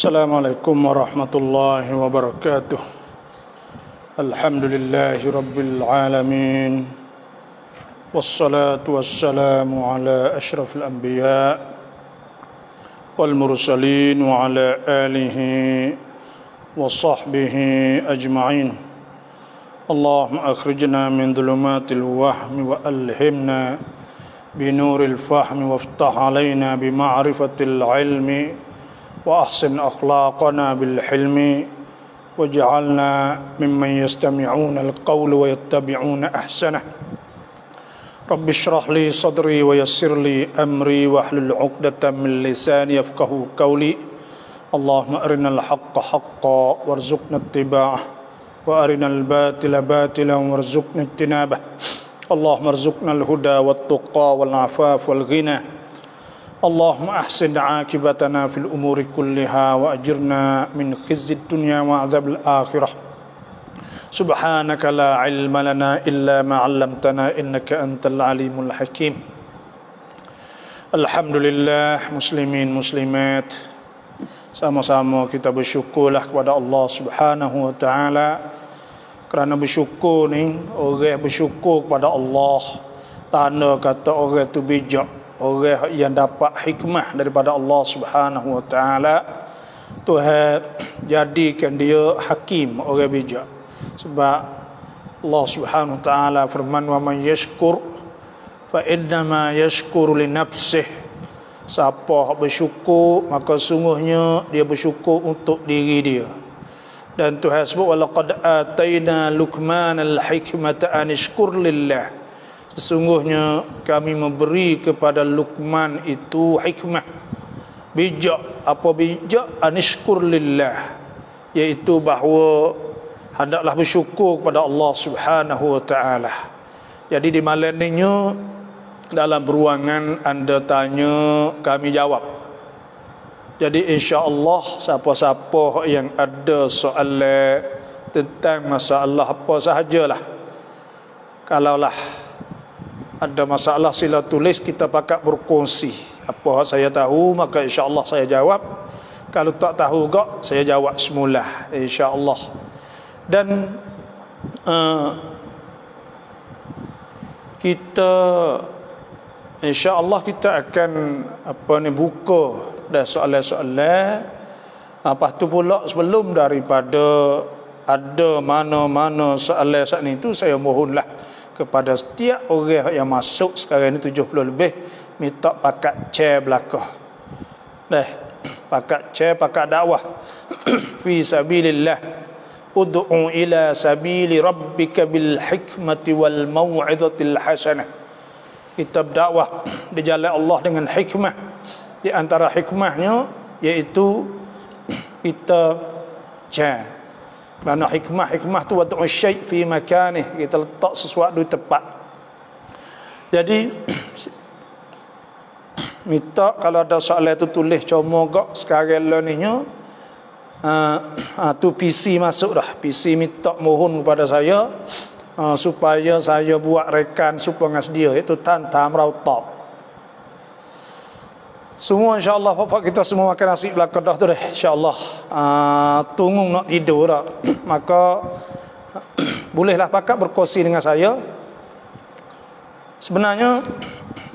Assalamualaikum warahmatullahi wabarakatuh. Alhamdulillahi rabbil alamin. Wassalatu wassalamu ala asyrafil anbiya wal mursalin wa ala alihi wa sahbihi ajma'in. Allahumma akhrijna min dhulumatil wahmi wa alhimna binuril fahmi waftah alaina bima'rifatil ilmi وأحسن أخلاقنا بالحلم واجعلنا ممن يستمعون القول ويتبعون أحسنه رب اشرح لي صدري ويسر لي أمري واحلل عقدة من لساني يفقهوا قولي اللهم أرنا الحق حقا وارزقنا اتباعه وأرنا الباطل باطلا وارزقنا اجتنابه اللهم ارزقنا الهدى والتقى والعفاف والغنى اللهم أحسن عاقبتنا في الأمور كلها وأجرنا من خزي الدنيا وعذاب الآخرة سبحانك لا علم لنا إلا ما علمتنا إنك أنت العليم الحكيم. Alhamdulillah, muslimin muslimat, sama-sama kita bersyukurlah kepada Allah Subhanahu wa taala. Kerana bersyukur ni, orang bersyukur kepada Allah, tanda kata orang tu bijak, orang yang dapat hikmah daripada Allah Subhanahu wa taala. Tuhan jadikan dia hakim, orang bijak. Sebab Allah Subhanahu wa taala firman, wa man yashkur fa innama yashkuru li nafsih. Siapa bersyukur maka sungguhnya dia bersyukur untuk diri dia. Dan Tuhan sebut, wa laqad ataina Luqmanal hikmata an yashkur lillah. Sesungguhnya kami memberi kepada Luqman itu hikmah, bijak. Apa bijak? Anishkur lillah, iaitu bahawa hendaklah bersyukur kepada Allah Subhanahu wa taala. Jadi di malam ini dalam beruangan anda tanya, kami jawab. Jadi insya-Allah siapa-siapa yang ada soalan tentang masalah apa sahajalah, kalaulah ada masalah sila tulis, kita pakat berkongsi. Apa saya tahu maka insya-Allah saya jawab. Kalau tak tahu gak, saya jawab semula insya-Allah. Dan kita insya-Allah kita akan buka dah soalan-soalan. Lepas tu pula, sebelum daripada ada mana-mana soalan saat ni tu, saya mohonlah kepada setiap orang yang masuk sekarang ni 70 lebih, minta pakat chair belakang. Pakat chair, pakat dakwah. Fi sabilillah. Ud'u ila sabili rabbika bil hikmati wal mau'izatil hasanah. Kita berdakwah di jalan Allah dengan hikmah. Di antara hikmahnya iaitu kita chair. Kerana hikmah tu wad'u syai' fi makanih, kita letak sesuatu di tempat. Jadi minta kalau ada soalan tu tulis comogak sekarang leninya. Tu PC masuk dah. PC minta mohon kepada saya supaya saya buat rekan supaya dia, iaitu Tantam Rautab. Semua insya-Allah kita semua makan nasi belakang dah tu dah insya-Allah. Tunggu nak tidur dah. Maka bolehlah pakat berkongsi dengan saya. Sebenarnya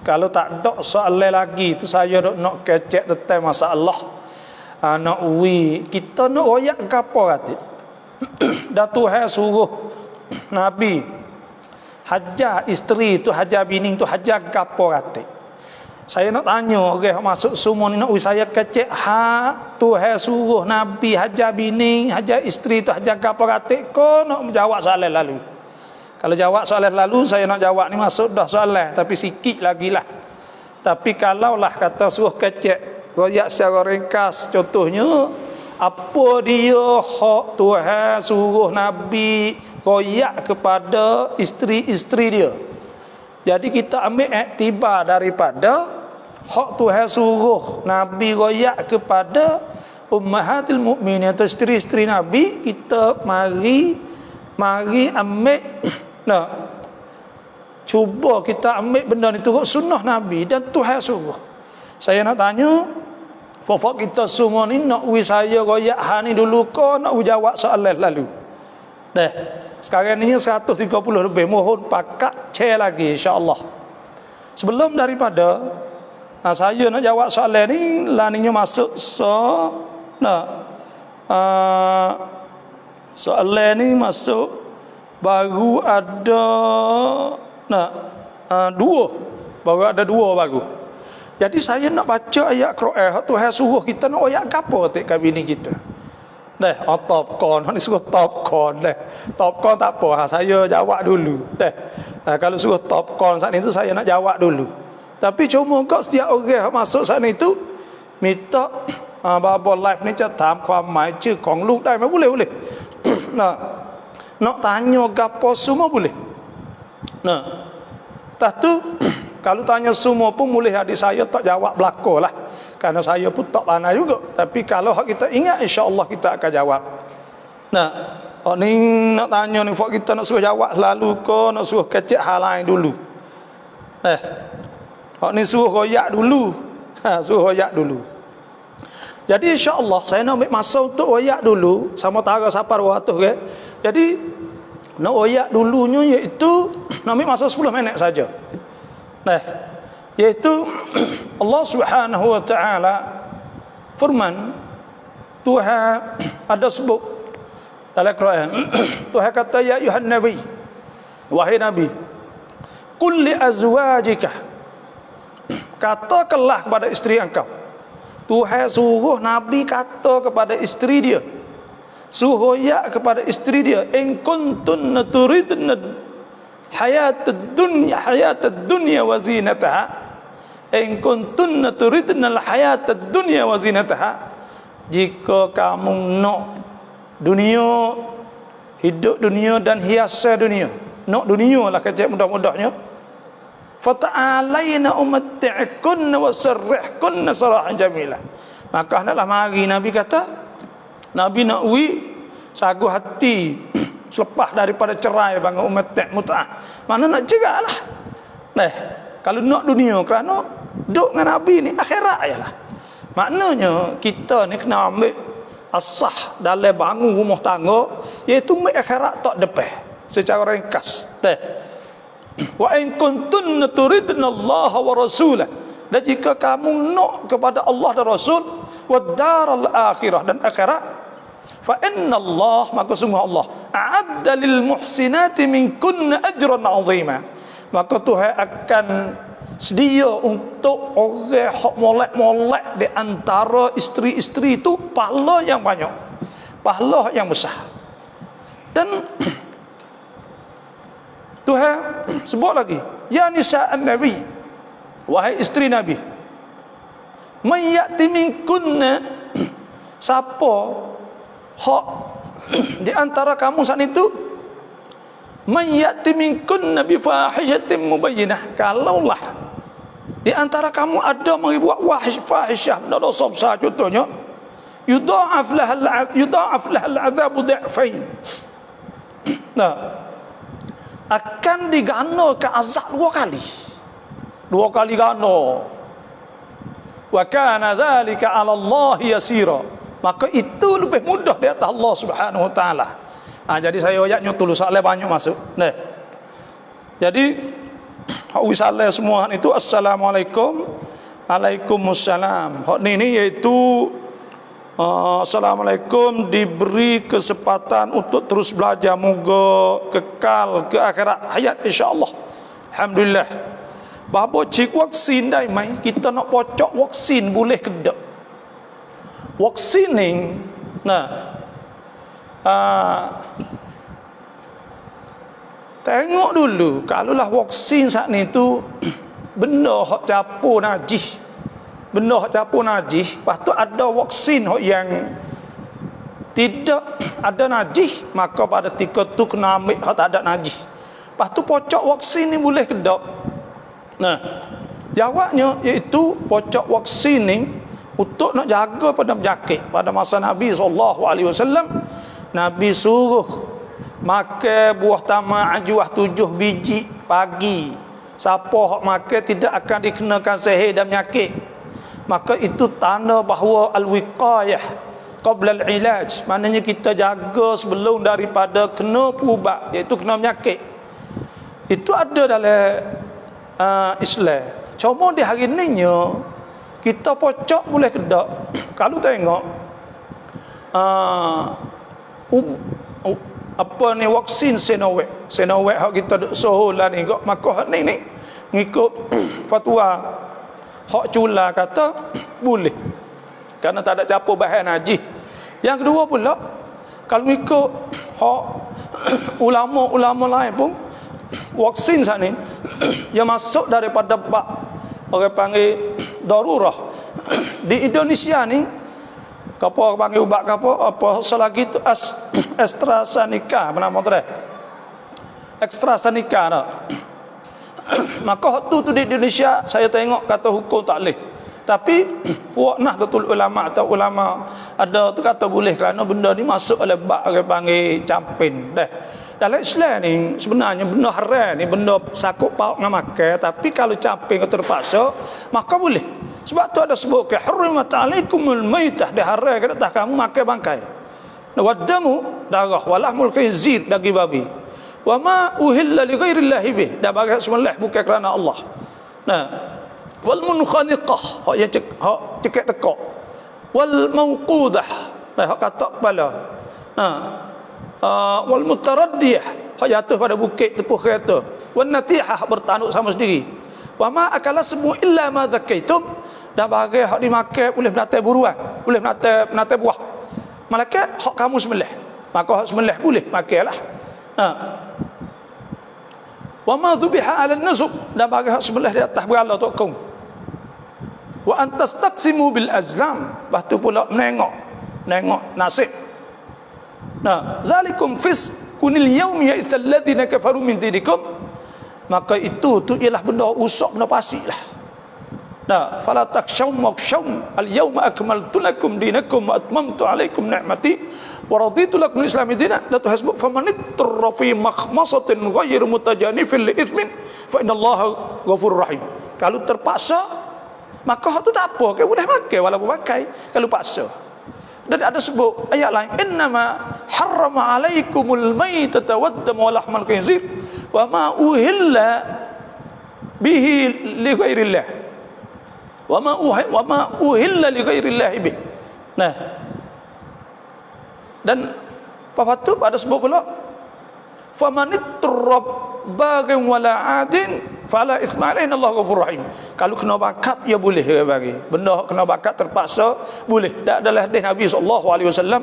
kalau tak ada soalan lagi tu, saya nak kecek tentang masalah nak kita nak royak ke apa kata. Dah Tuhan suruh Nabi hajar isteri tu, hajar bini tu, hajar ke apa kata. Saya nak tanya orang masuk semua ni, nak saya kecek Tuhan suruh Nabi hajar bini, hajar isteri tu, hajar ke apa kata. Kau nak menjawab soalan lalu. Kalau jawab soalan lalu, saya nak jawab ni masuk dah soalan, tapi sikit lagi lah. Tapi kalaulah kata suruh kecek, royak secara ringkas, contohnya apa dia hak Tuhan suruh Nabi royak kepada isteri-isteri dia. Jadi kita ambil iktibar daripada hak Tuhan suruh Nabi royak kepada ummahatil mukminin atau isteri-isteri Nabi. Kita mari ambil cuba kita ambil benda ni turut sunnah Nabi dan Tuhan suruh. Saya nak tanya, Fofok kita semua ni nak saya royak ha ni dulu ko nak jawab soalan lalu. Dah. Sekarang ni 130 lebih, mohon pakak share lagi insya-Allah. Sebelum daripada saya nak jawab soalan ni, laninya masuk soalan ni masuk baru ada dua. Baru ada dua baru. Jadi saya nak baca ayat Quran Tuhan suruh kita nak ayat gapo tek kabini kita. Dah, top kon ni suruh top kon dah. Top kon tak apa, saya jawab dulu. Dah. Kalau suruh top kon saat itu saya nak jawab dulu. Tapi cuma kau setiap orang masuk saat itu minta babo live ni จะถามความหมายชื่อของลูกได้ไหม boleh. Nak tanya gapo semua boleh. Tah tu kalau tanya semua pun boleh, adik saya tak jawab belako lah. Karena saya pun tak pandai juga. Tapi kalau kita ingat, insya-Allah kita akan jawab. Ni nak tanya ni, kita nak suruh jawab lalu ke nak suruh kecek hal lain dulu. Ni suruh royak dulu. Suruh royak dulu. Jadi insya-Allah saya nak ambil masa untuk royak dulu sama tara sapar 200 ke. Jadi nak royak dulunya iaitu nak ambil masa 10 minit saja. Yaitu Allah Subhanahu wa taala firman, Tuhan ada sebut dalam Quran. Tuhan kata, ya ayuhan nabi, wahai nabi, qul li azwajika, katakanlah kepada isteri engkau. Tuhan suruh nabi kata kepada isteri dia, suruh ya kepada isteri dia, in kuntunna turidna hayatad dunya wa zinataha, in kuntunna turidna hayatad dunya wa zinataha, jika kamu nak dunia, hidup dunia dan hiasan dunia, nak dunia lah kecek mudah-mudahnya, fata'alaina umatti'kunna wa sarrihkunna sarahan jamilah, maka hendaklah mari. Nabi kata, Nabi nak sagu hati selepas daripada cerai bang umat mut'ah. Mana nak cegahlah. Kalau nak dunia kerana duduk dengan Nabi ni akhirat ajalah. Maknanya kita ni kena ambil asah dalam bangun rumah tangga, iaitu ambil akhirat tak depan secara ringkas. Wa in kuntunna turidna Allah wa rasulah, dan jika kamu nak kepada Allah dan Rasul, wa daral akhirah, dan akhirat, fa inna Allah, maka sungguh Allah a'adda lil muhsinati minkunna ajran 'azima, maka Tuhan akan sedia untuk orang hak molek-molek di antara isteri-isteri itu pahala yang banyak, pahala yang besar. Dan Tuhan sebut lagi, ya nisa'an nabi, wahai isteri Nabi, may ya'ti minkunna, siapa hak di antara kamu saat itu, may ya'ti minkunna bi fahishatin mubayyinah, kalaulah di antara kamu ada membuat fahisyah, dosa besar contohnya, yudha'af lahal adzabu dha'fain, akan digano ke azab 2 kali. 2 kali gano. Wa kana dzalika 'ala Allah yasira, maka itu lebih mudah di atas Allah Subhanahu wa taala. Jadi saya ayatnya tulis soalan banyak masuk. Jadi wisalah semua itu assalamualaikum, waalaikumsalam. Hak ni iaitu assalamualaikum, diberi kesempatan untuk terus belajar, moga kekal ke akhirat hayat insya-Allah. Alhamdulillah. Babo cik vaksin dai mai, kita nak pocok vaksin boleh ke tak? Vaksin ni tengok dulu, kalaulah vaksin saat ni tu benda hak campur najis, benda hak campur najis, lepas tu ada vaksin yang tidak ada najis, maka pada ketika tu kena ambil hak tak ada najis. Lepas tu pocok vaksin ni boleh ke tak? Jawabnya iaitu pocok vaksin ni untuk nak jaga pada penyakit. Pada masa Nabi SAW, Nabi suruh makan buah tamak ajwah 7 biji pagi. Siapa hak makan tidak akan dikenakan sihir dan penyakit. maka itu tanda bahawa al-wiqayah qabla al-ilaj, maknanya kita jaga sebelum daripada kena perubat, iaitu kena penyakit. Itu ada dalam Islam. Cuma di hari ni kita pocok boleh ke tak? Kalau tengok apa ni vaksin Sinovac hak kita duk soholah ni kok, maka hak ni ngikut fatwa hak cula kata boleh kerana tak ada campur bahan najis. Yang kedua pula, kalau ikut hak ulama-ulama lain pun, vaksin saat ni yang masuk daripada bab orang panggil darurah di Indonesia ni, apa panggil ubat apa selagi tu AstraZeneca, apa nama tu dah? AstraZeneca dah. Maka waktu tu di Indonesia saya tengok kata hukum tak boleh. Tapi puak Nahdlatul Ulama atau ulama ada tu kata boleh kerana benda ni masuk oleh bab orang panggil campin dah. Dalam Islam ni sebenarnya benda haram ni, benda sakut pauk dengan makan, tapi kalau camping atau terpaksa maka boleh. Sebab tu ada sebut ke hurrimat alaikumul maitah, diharam ke atas kamu makan bangkai. Wadamu darah, walahmul khinzir daging babi. Wa ma uhilla li ghairillahi bih, dah bagi sembelih bukan kerana Allah. Nah, wal munkhaniqah, hak yang cekak tekak. Wal mauqudah, hak katak kepala. Wal mutaraddiyah, hak jatuh pada bukit tepuh kereta. Wan natihah, bertanduk sama sendiri. Wa ma akala semua illa ma zakaitum, dah bagi hak dimakan boleh menatai buruan, boleh menatai buah. Malaikat hak kamu sembelih, maka hak sembelih boleh makanlah. Wa ma dhubiha 'ala an-nusuk, dah bagi hak sembelih di atas berala tokong. Wa antastaqsimu bil azlam, batu pula menengok nasib. Zalikum fisqunil yaumi ya'ithal ladzina kafaru min dinikum, maka itu tu ialah benda usok, benda pasirlah. Fala takshawm wakhshawm al-yawma akmaltu lakum dinakum wa atmamtu alaikum ni'mati wa raditu lakum al-islam dinan la tuhasbu faman ittara fi makhmasatin ghayr mutajanifin li ithmin fa innallaha ghafurur rahim. Kalau terpaksa maka hak tu tak apa, boleh makan walaupun pakai kalau paksa. Dan ada sebut ayat lain, innama harrama alaikumul maitata waddama wa lahmal khinzir wa ma uhilla bihi li ghairillah wa ma uhilla li ghairillah bih. Dan apa tu ada sebut pula, famanittarab bagin wala adin fala ithma alaihi innallaha ghafurur rahim. Kalau kena bakat ya boleh bagi. Benda kena bakat terpaksa boleh. Tak adalah hadis Nabi SAW.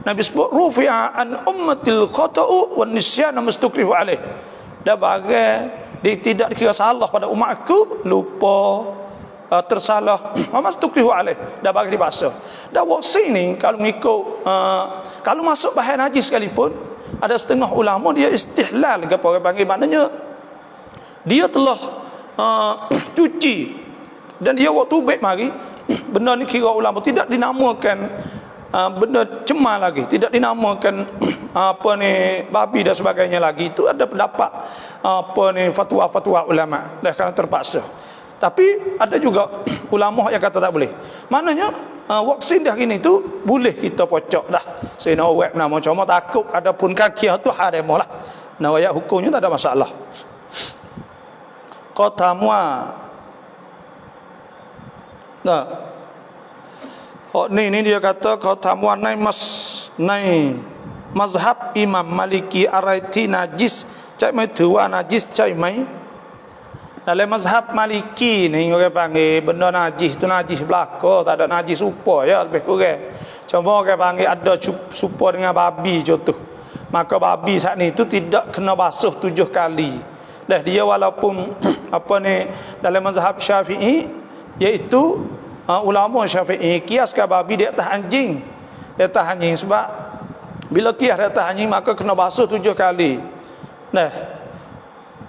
Nabi sebut rufi'a an ummatil khata'u wan nisyana mustukrihu alaih. Dah bagi tidak dikira salah pada umatku, lupa, tersalah, mustukrihu alaih. Dah bagi dipaksa. Dah vaksin ni kalau mengikut kalau masuk bahan najis sekalipun, ada setengah ulama dia istihlal ke apa orang panggil, maknanya dia telah cuci dan dia waktu baik mari benda ni kira ulama tidak dinamakan benda cemar lagi, tidak dinamakan apa ni babi dan sebagainya lagi. Itu ada pendapat apa ni fatwa-fatwa ulama dah kerana terpaksa. Tapi ada juga ulama yang kata tak boleh. Maknanya vaksin dah gini tu boleh kita pocok dah. Sinovac nama, cuma takut ada pun kaki tu haram lah. Nah, ayat hukumnya tak ada masalah. Qatamwa. Ni dia kata qatamwa nai mazhab Imam Maliki araiti najis cai mai tua najis cai mai. Dalam mazhab Maliki ni orang panggil benda najis tu najis belaka, tak ada najis supa ya lebih kurang. Cuma orang panggil ada supa dengan babi contoh. Maka babi saat ni tu tidak kena basuh 7 kali. Dah dia walaupun apa ni dalam mazhab Syafi'i, iaitu ulama Syafi'i kiaskan babi di atas anjing. Di atas anjing sebab bila kias di atas anjing maka kena basuh 7 kali.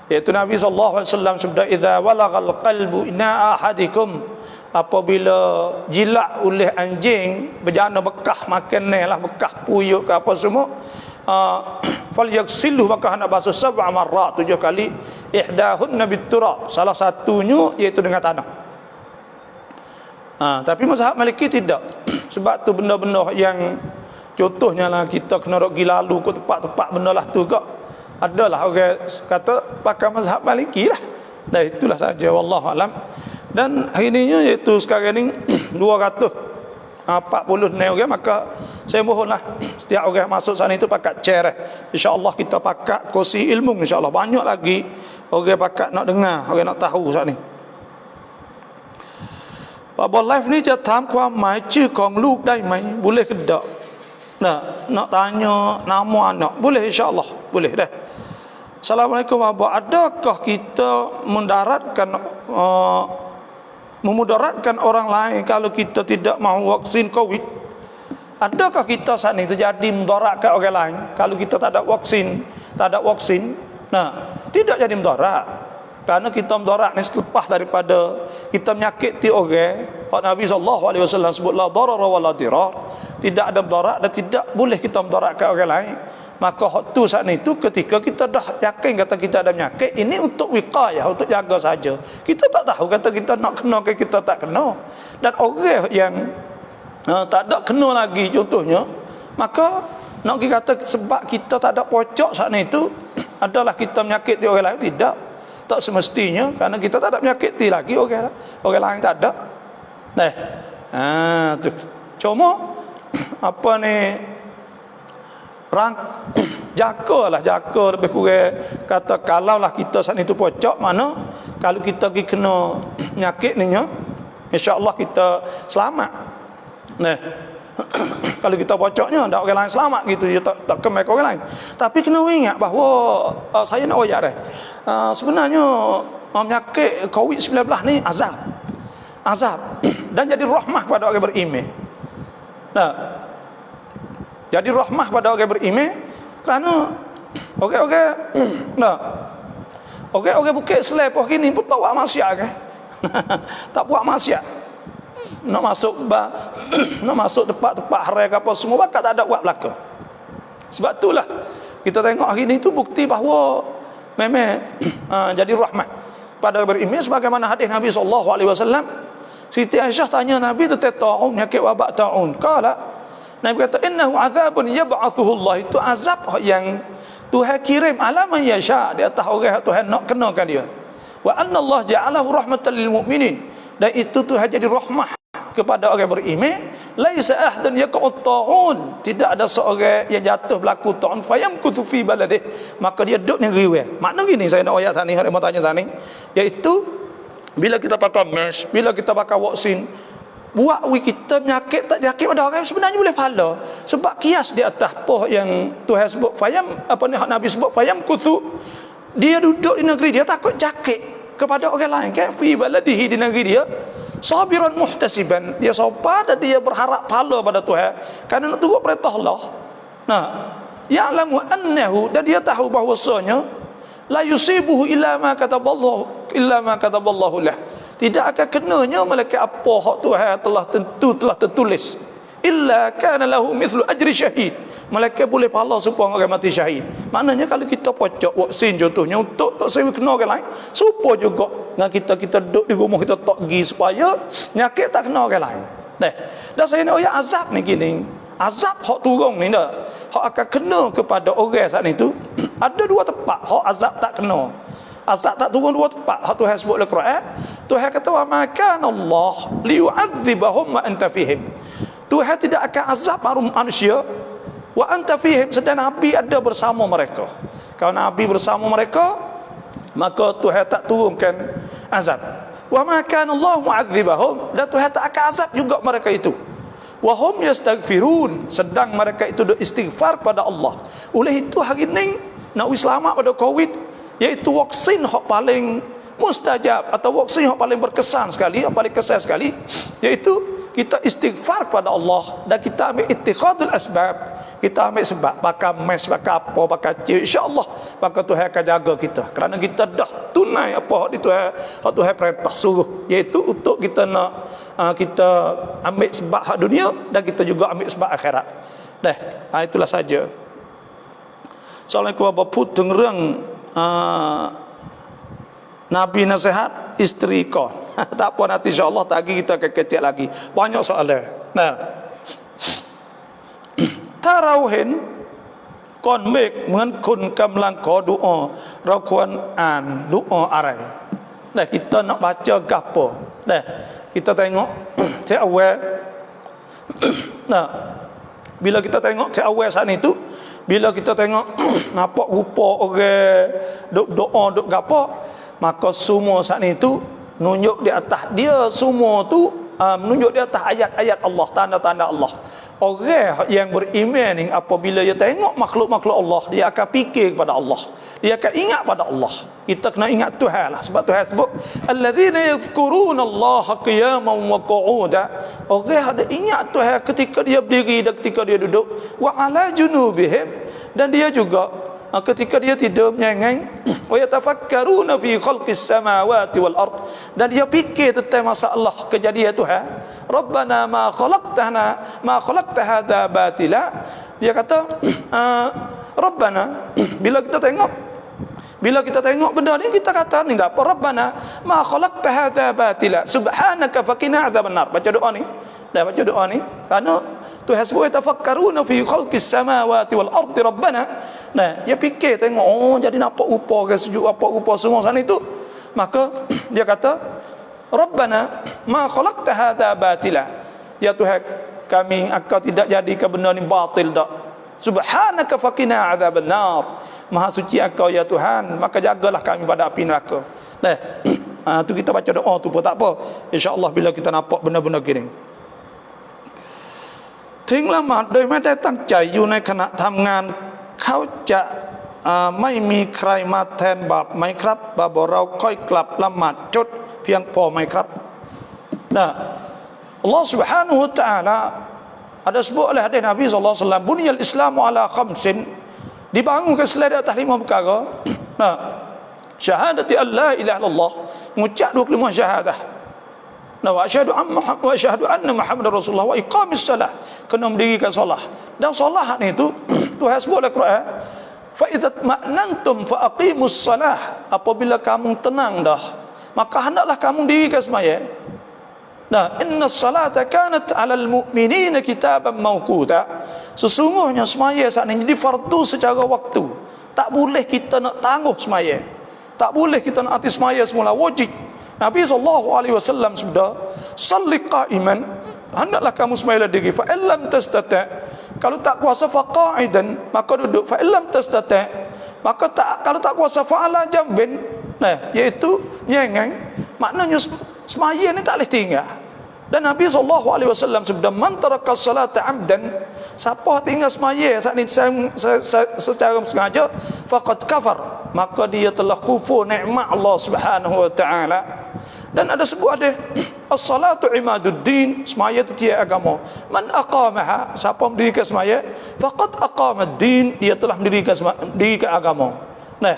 Iaitu Nabi SAW sabda, idza walagal qalbu ina ahadikum, apabila jilat oleh anjing berjana bekah makan ni lah, bekah puyuk ke apa semua, fal yaghsiluhu, maka hendak basuh 7 marrat, 7 kali. Ihdahunna biturab, salah satunya iaitu dengan tanah. Tapi mazhab Maliki tidak. Sebab tu benda-benda yang contohnya lah kita kena dok pergi lalu ke tempat-tempat benda lah tu kak. Adalah orang kata pakai mazhab Maliki lah. Dan itulah saja wallahu alam. Dan hari ini iaitu sekarang ni 240 orang, maka saya mohonlah setiap orang masuk sana itu pakai chair. Insya-Allah kita pakai kursi ilmu, insya-Allah banyak lagi orang pakai nak dengar, orang nak tahu saat ni. บอลไลฟ์นี้จะถามความหมายชื่อของลูกได้ไหม boleh ke tak? Nak tanya nama anak boleh, insya-Allah boleh dah. Assalamualaikum Abah, adakah kita memudaratkan orang lain kalau kita tidak mahu vaksin Covid? Adakah kita saat ini terjadi mudaratkan orang lain kalau kita tak ada vaksin? Tidak jadi mudarat. Karena kita mudarat ni selepas daripada kita menyakiti orang. Nabi SAW sebut la darara wa la dirar. Tidak ada mudarat dan tidak boleh kita mudaratkan orang lain. Maka waktu saat itu ketika kita dah yakin kata kita ada penyakit, ini untuk wiqayah, untuk jaga saja. Kita tak tahu kata kita nak kena ke kita tak kena. Dan orang yang tak ada kena lagi contohnya, maka nak kata sebab kita tak ada pocok saat itu adalah kita menyakiti orang lain, tidak. Tak semestinya, kerana kita tak ada menyakiti lagi orang lain tak ada. Tu. Cuma apa ni, jaga lebih kurang kata kalaulah kita saat itu pocok, mana kalau kita pergi kena penyakit ni, insya-Allah kita selamat. Kalau kita pocoknya ada orang lain selamat gitu, dia tak kemai orang lain. Tapi kena ingat bahawa saya nak ayat dah. Sebenarnya penyakit COVID-19 ni azab dan jadi rahmah pada orang beriman. Jadi rahmah pada orang beriman kerana orang bukit selepas gini pun tak buat maksiat ke? Tak buat maksiat. Nak masuk tempat-tempat haram ke apa semua bakal tak ada buat belaka. Sebab itulah kita tengok hari ni tu bukti bahawa memang jadi rahmat pada beriman, sebagaimana hadis Nabi SAW. Siti Aisyah tanya Nabi tu taun penyakit wabak taun. Kala Nabi kata innahu azabun yab'athuhu Allah, itu azab yang Tuhan kirim ala man yasha, di atas orang Tuhan nak kenakan dia. Wa anna Allah ja'alahu rahmatan lil mu'minin, dan itu Tuhan jadi rahmah kepada orang beriman. Laisa ahdan yaqut ta'un, tidak ada seorang yang jatuh berlaku ta'un fayamkuthu fi baladih, maka dia duduk negeri dia. Makna gini, saya nak ayat ni, hari mau tanya tadi, iaitu bila kita pakai mask, bila kita pakai vaksin, buat kita penyakit tak sakit pada orang sebenarnya boleh pahala. Sebab kias di atas poh yang Tuhan sebut Nabi sebut fayamkuthu, dia duduk di negeri dia takut sakit kepada orang lain kan, fi baladihi, di negeri dia, sabiran muhtasiban, dia sabar dan dia berharap pahala pada Tuhan kerana nak tunggu perintah Allah. Ya'lamu annahu, dan dia tahu bahawasanya la yusibuhu illa ma kataballahu lah, tidak akan kenanya malaikat apa hak Tuhan telah tertulis. Illa kana lahu mithlu ajri syahid, malaikat boleh pahala supaya orang mati syahid. Maknanya kalau kita pocok vaksin contohnya untuk tak sewa kena orang lain, supaya juga dengan kita duduk di rumah kita tak pergi supaya penyakit tak kena orang lain. Dan saya nak azab ni gini, azab hak turun ni dah, hak akan kena kepada orang saat itu. Ada dua tempat hak azab tak kena, azab tak turun dua tempat. Hak Tuhan sebut dalam Quran, Tuhan kata wa ma kana Allah liyu'adzibahum wa anta fihim, Tuhan tidak akan azab manusia wa anta fihim, sedang Nabi ada bersama mereka. Kalau Nabi bersama mereka, maka Tuhan tak turunkan azab. Wa ma kana Allah mu'adzibahum, dan Tuhan tak akan azab juga mereka itu. Wa hum yastaghfirun, sedang mereka itu beristighfar pada Allah. Oleh itu hari ini nak selamat pada Covid, iaitu vaksin hak paling mustajab atau vaksin yang paling berkesan sekali, yang paling kesan sekali, iaitu kita istighfar kepada Allah dan kita ambil ittikhadul asbab, kita ambil sebab, pakai mask, pakai apa, pakai cik, insya-Allah maka Tuhan akan jaga kita kerana kita dah tunai apa hak Tuhan perintah suruh, iaitu untuk kita nak kita ambil sebab hak dunia dan kita juga ambil sebab akhirat. Itulah saja. Assalamualaikum Bapak Puteng Reng Nabi nasihat isteri kau. Tak apa, nanti insya-Allah tadi kita kecek lagi. Banyak soalan. Nah, tarawih ก่อนเมฆเหมือนคนกำลังขอดุอาเราควรอ่านดุอาอะไร Nah, kita nak baca gapo? Nah, kita tengok ta'awul. Nah, bila kita tengok ta'awul saat itu, bila kita tengok nampak rupa orang duk doa duk gapo, maka semua saat itu nunjuk di atas dia, semua tu menunjuk di atas ayat-ayat Allah, tanda-tanda Allah. Orang yang beriman ni apabila dia tengok makhluk-makhluk Allah, dia akan fikir kepada Allah, dia akan ingat pada Allah. Kita kena ingat Tuhan lah, sebab Tuhan sebut alladzina yadhkuruna Allah qiyaman wa qu'udan. Orang ada ingat Tuhan ketika dia berdiri dan ketika dia duduk, wa ala junubihim, dan dia juga ketika dia tidur menyengang, wa yatafakkaruna fi khalqis samawati wal ard, dan dia fikir tentang masalah kejadian Tuhan. Rabbana ma khalaqta hadza batila. Dia kata Rabbana, bila kita tengok benda ni, kita kata ni tak apa, Rabbana ma khalaqta hadza batila subhanaka faqina adzabannar. Baca doa ni, dah baca doa ni, kerana Tuhan sebut tafakkaruna fi khalqis samawati wal ardi Rabbana. Nah, dia fikir tengok, oh jadi nampak rupa ke sujud, apa rupa semua sana itu. Maka dia kata Rabbana ma khalaqta hadza batila. Ya Tuhan kami, engkau tidak jadikan benda ni batil dak. Subhanaka faqina adzabannar. Maha suci engkau ya Tuhan, maka jagalah kami pada api neraka. Nah, tu kita baca doa tu pun tak apa. Insya-Allah bila kita nampak benda-benda gini. ถึงละหมาดโดยไม่ได้ตั้งใจอยู่ในขณะทำงานเขาจะไม่มีใครมาแทนบาปไหมครับบาปเราค่อยกลับละหมาดจดเพียงพอไหมครับ Nah, Allah Subhanahu wa taala ada sebut oleh hadis Nabi sallallahu alaihi wasallam, buniyal islamu ala khamsin, dibangunkan Islam di atas 5 perkara. Nah, syahadati an la ilaha illallah, mengucap 2 kalimah syahadah. Nah, wa asyhadu anna Muhammadar Rasulullah, wa iqamis salah, kena mendirikan solat. Dan solat ni itu Tuhan sebut dalam Quran, fa idza ma'nantum fa aqimus salah, apabila kamu tenang dah, maka hendaklah kamu dirikan sembahyang. Nah, inna salata kanat 'alal mu'minina kitaban mawquta. Sesungguhnya sembahyang saat ini jadi fardu secara waktu. Tak boleh kita nak tangguh sembahyang. Tak boleh kita nak hati sembahyang semula, wajib. Nabi SAW sabda, "Shalli qa'iman." Hendaklah kamu sembahyang diri. Fa illam tastata', kalau tak kuasa fa qa'idan, maka duduk. Fa illam tastata', maka kalau tak kuasa fa ala jambin. Nah, iaitu nyengang. Maknanya sembahyang ni tak boleh tinggal. Dan Nabi SAW sabda, "Man taraka salata 'amdan." Siapa tinggal sembahyang saat ini secara sengaja, faqad kafar, maka dia telah kufur nikmat Allah Subhanahu wa taala. Dan ada sebuah hadis, as-salatu imaduddin, sembahyang itu tiang agama. Man aqamaha, siapa mendirikan sembahyang, faqad aqamad-din, dia telah mendirikan agama. Nah,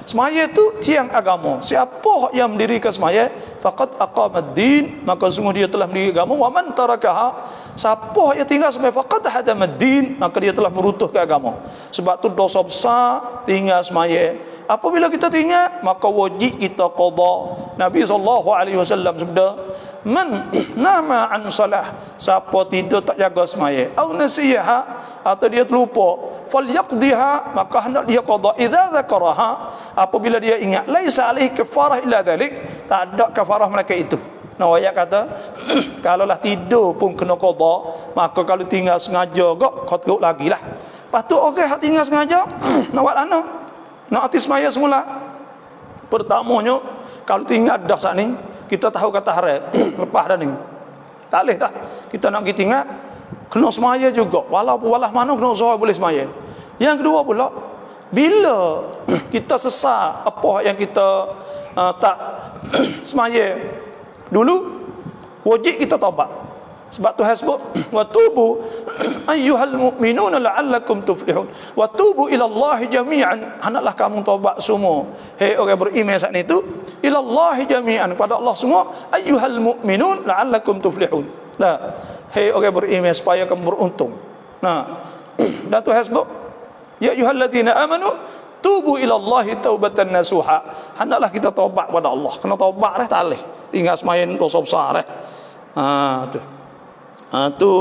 sembahyang itu tiang agama. Siapa yang mendirikan sembahyang, faqad aqamad-din, maka sungguh dia telah mendirikan agama. Wa man tarakaha, siapa yang tinggal sembahyang, faqad hadamad-din, maka dia telah meruntuhkan agama. Sebab tu dosa besar tinggal sembahyang. Apabila kita tinggal, maka wajib kita qada. Nabi SAW sabda, "Man nama an salah," siapa tidur tak jaga sembahyang, au nasiyaha, atau dia terlupa, falyaqdiha, maka hendak dia qada. Idza dzakaraha, apabila dia ingat, laisa alaihi kafarah illa dzalik, tak ada kafarah melainkan itu. Nah, ayat kata kalaulah tidur pun kena qada, maka kalau tinggal sengaja gak qada lagilah. Lepas tu orang hak tinggal sengaja nak buat mana? Nak hati semaya semula. Pertamanya, kalau tinggal dah saat ni, kita tahu kata haram, lepas dah ni. Tak boleh dah. Kita nak pergi tinggal, kena semaya juga. Walaupun mana kena usaha boleh semaya. Yang kedua pula, bila kita sesat apa yang kita tak semaya dulu, wajib kita taubat. Sebab Tuhan sebut, wa tubu ayyuhal mu'minuna la'allakum tuflihun. Wa tubu ila Allah jami'an, hendaklah kamu taubat semua. Hei orang beriman saat itu, ila Allah jami'an, kepada Allah semua. Ayyuhal mu'minun la'allakum tuflihun. Nah, hei orang beriman supaya kamu beruntung. Nah, dan Tuhan sebut, ya ayyuhalladzina amanu tubu ila Allah taubatan nasuha. Hendaklah kita taubat kepada Allah. Kena taubat dah tak boleh. tinggal semain dosa besar tu.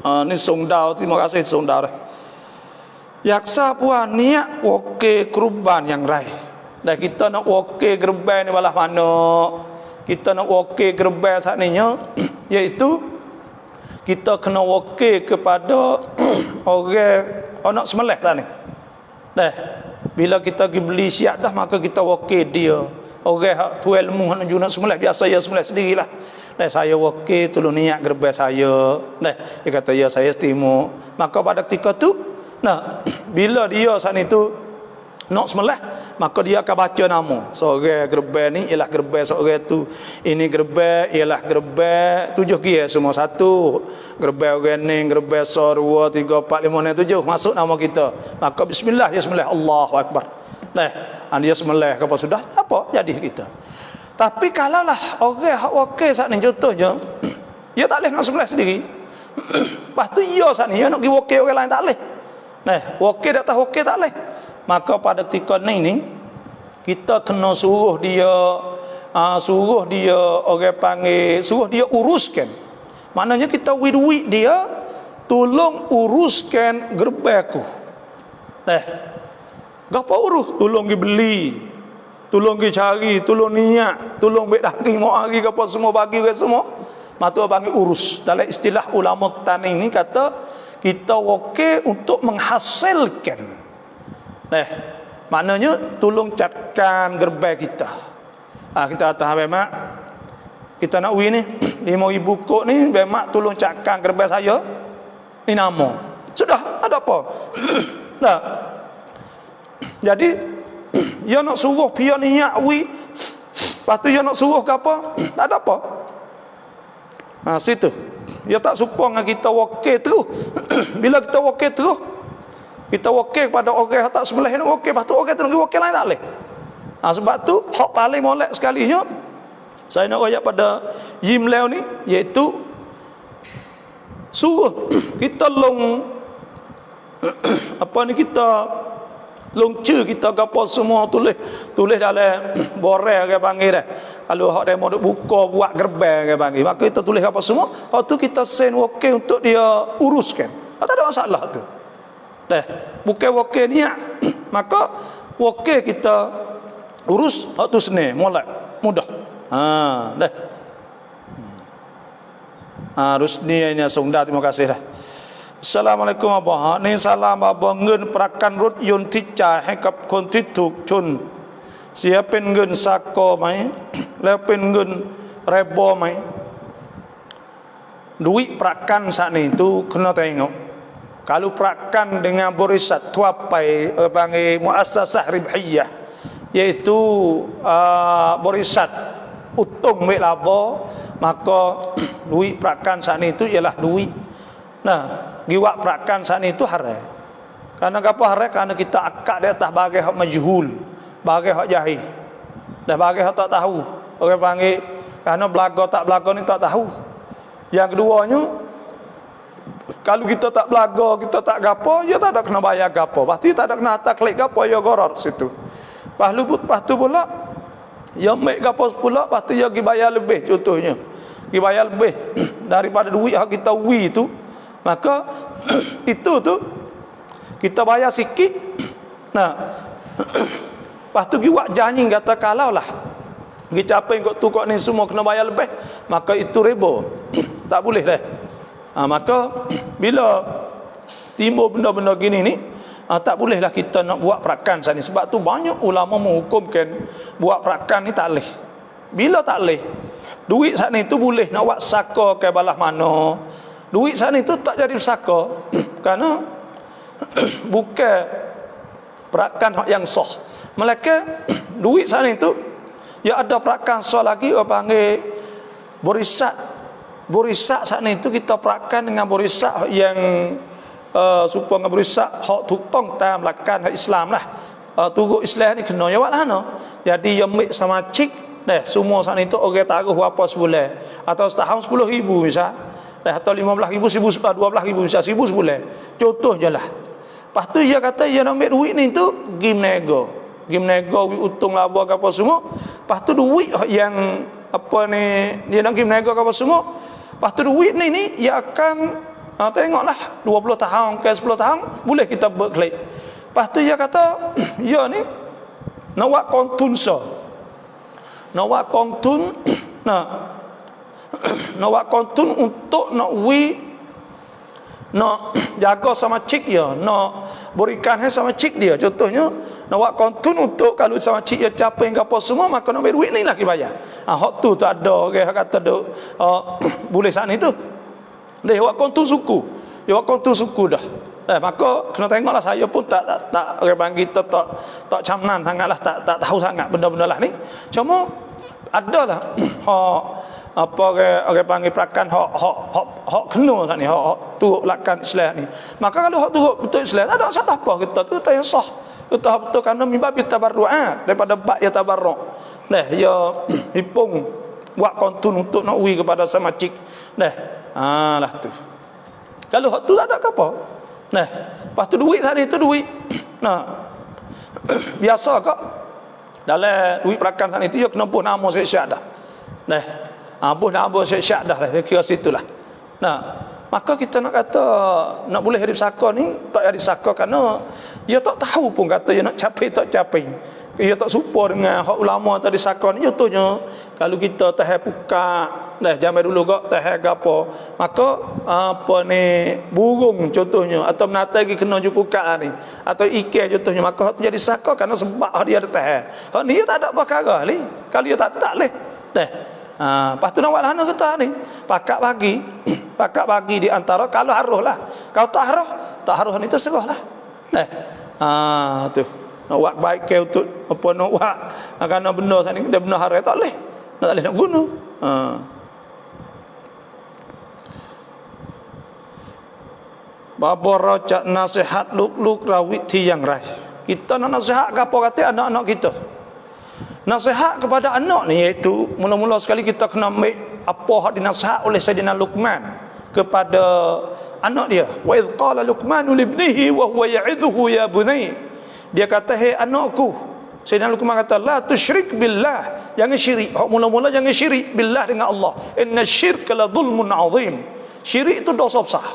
Ni Songdao, terima kasih Songdao. Yaksa puan niat okey kurban yang rai. Dan kita nak okey gerban ni balah mana? Kita nak okey gerban saat ni iaitu kita kena okey kepada orang nak sembelih lah ni. Dah. Bila kita pergi beli siap dah maka kita okey dia. Orang hak tu ilmu nak nak sembelih biasa ya sembelih sendirilah. Dah saya okey tolong niat gerban saya. Dah. Dia kata ya saya setuju. Maka pada ketika tu bila dia saat itu nak sembelih maka dia akan baca nama seorang gerban ni ialah gerban seorang tu, ini gerban ialah gerban 7 kira semua satu, gerban orang ni gerban 1 2 3 4 5 6 7 masuk nama kita, maka bismillah ya sembelih Allahu akbar. Dia sembelih apa sudah apa jadi kita. Tapi kalaulah orang hak okey saat ni contohnya dia tak boleh nak sembelih sendiri. Lepas tu dia saat ni dia nak pergi okey orang lain tak boleh. Okey tak tahu okey tak boleh. Maka pada ketika ni kita kena suruh dia orang panggil suruh dia uruskan. Maknanya kita duit dia tolong uruskan gerbaku. Gapo urus? Tolong pergi beli, tolong pergi cari, tolong niat, tolong baik daging mau hari gapo semua bagi orang semua. Maka panggil urus. Dalam istilah ulama tani ni kata kita okey untuk menghasilkan. Maknanya tolong catkan gerbai kita. Kita kata Mak, kita nak ni 5,000 kok ni, Mak tolong catkan gerbai saya. Ni nama. Sudah, ada apa? Jadi dia nak suruh dia niat lepas tu dia nak suruh ke apa? Tak ada apa. Situ. Dia tak suka dengan kita okey terus. Bila kita okey terus kita okey kepada orang yang tak sembelih nak okey, lepas tu orang tu nak okey lain tak boleh. Sebab tu hak paling molek sekalinya saya nak royak pada Yimleo ni iaitu suruh kita kita longce kita gapo semua tulis dalam borel ke panggil dah. Kalau hak demo duk buka buat gerbang ke panggil, maka kita tulis apa semua, hak tu kita send okey untuk dia uruskan. Tak ada masalah tu. Bukan wakil niat, maka wakil kita urus hak tu senang, molek, mudah. Rusnianya Songda, terima kasih dah. Assalamualaikum abah. Ni salam abah ngen perakan rut yun ticai hai kap kon tituk chun. Sia pen ngen sako mai, le pen ngen rebo mai. Duit perakan saat ni tu kena tengok. Kalau perakan dengan borisat tuapai panggil muassasah ribhiyah iaitu borisat untung baik laba, maka duit perakan saat itu ialah duit. Giwak perakan saat itu haram. Karena apa haram? Karena kita akad di atas bagai hak majhul, bagai hak jahil, dan bagai hak tak tahu. Orang panggil karena belaga tak belaga ni tak tahu. Yang keduanya, kalau kita tak belaga, kita tak gapo, ya tak ada kena bayar gapo. Pasti tak ada kena taklid gapo, ya goror situ. Lepas tu pula, ya mek gapo pula, pasti ya pergi bayar lebih contohnya. Pergi bayar lebih daripada duit yang kita tu, maka itu tu kita bayar sikit. Lepas tu pergi buat janji kata kalau lah pergi capai kok tu kok ni semua kena bayar lebih, maka itu riba. Tak boleh dah. Maka bila timbul benda-benda gini ni, tak bolehlah kita nak buat perakan saat ni. Sebab tu banyak ulama menghukumkan buat perakan ni tak boleh. Bila tak boleh, duit saat ni tu boleh nak buat saka ke balah mana. Duit saat ni tu tak jadi saka kerana bukan perakan yang sah. Melainkan duit saat ni tu ya ada perakan sah lagi, orang panggil borisat. Borisat saat ni tu kita perakan dengan borisat yang supaya dengan borisat hak tutong tam lakan hak Islam lah. Turut Islam ni kena jawab lah no. Jadi yang mik sama cik semua saat ni tu orang taruh apa sebulan atau setahun 10,000 misal. Atau 15,000, 12,000 misal 1,000 sebulan. Contohnya lah. Lepas tu dia kata dia nak ambil duit ni tu game nego, untung laba apa semua. Lepas tu duit yang apa ni, dia nak pergi berniaga apa semua. Lepas tu duit ni ia akan tengoklah 20 tahun ke 10 tahun boleh kita berkelik. Lepas tu dia kata ya ni nak buat kontun so. Nak buat kontun nak buat kontun untuk nak nak jaga sama cik dia, nak berikan sama cik dia. Contohnya nak buat kontun untuk kalau sama cik dia capai apa semua, maka nak beri duit ni lah kita bayar. Hak tu ada orang kata duk boleh sana itu. Dia buat kontun suku. Dia buat kontun suku dah. Maka kena tengoklah, saya pun tak orang panggil kita tak camnan sangatlah, tak tahu sangat benda-benda lah ni. Cuma adalah apa orang panggil perakan hak kena sat ni, hak turut lakan Islam ni. Maka kalau hak turut betul Islam tak ada salah apa, kita tu tak sah. Kita betul kerana mimbabi tabarruat daripada bab ya tabarruk. Nah, ya hipung buat kontun untuk nak ui kepada sama cik. Nah, lah tu. Kalau hak tu tak ada apa. Nah, lepas tu duit tadi tu duit. Nah. Biasa kak dalam duit perakan sana itu ya kena buh nama Syekh Syah dah. Nah, buh nama Syekh Syah dah, kira situlah. Nah, maka kita nak kata nak boleh hadis saka ni tak hadis saka kerana dia tak tahu pun kata dia nak capai tak capai. Dia tak serupa dengan hak ulama tadi saka ni. Contohnya kalau kita tahan buka dah zaman dulu kak tahan gapo, maka apa ni burung contohnya atau menata lagi kena jupuka ni atau ikan contohnya, maka hak tu jadi saka kerana sebab dia ada tahan. Hak ni dia tak ada perkara ni. Kalau dia tak leh dah. Lepas tu nak buat lana kita ni pakat bagi di antara kalau haruh lah. Kalau tak haruh ni terserah lah. Tu nak buat baik ke untuk apa nak buat kerana benda sana ni dia benda haram tak leh. Tak boleh nak guna. Bapa rojak nasihat luk-luk rawit ti yang rai. Kita nak nasihat ke apa kata anak-anak kita. Nasihat kepada anak ni iaitu mula-mula sekali kita kena ambil apa hak dinasihat oleh Sayyidina Luqman kepada anak dia. Wa idh qala Luqmanu li ibnihi wa huwa ya'idhuhu ya bunai. Dia kata, "Hei anakku." Sayyidina Luqman kata, "La tusyrik billah." Jangan syirik. Hak mula-mula jangan syirik billah dengan Allah. Inna syirka la zulmun azim. Syirik itu dosa besar.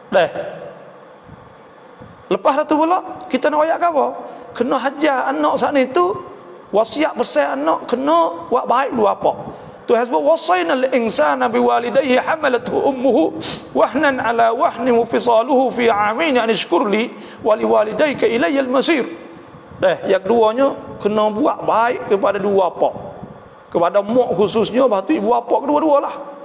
Dah. Lepas tu pula kita nak ayat apa? Kena hajar anak saat ni tu, wasiat besar anak kena buat baik dua apa? Tuhan sebut wasaina al-insana biwalidayhi hamalathu ummuhu wahnan ala wahnin wa fisaluhu fi 'amain an ishkurli wa liwalidayka ilayya al-masir. Yang keduanya kena buat baik kepada dua apa? Kepada mak khususnya, lepas tu ibu bapa kedua-dualah.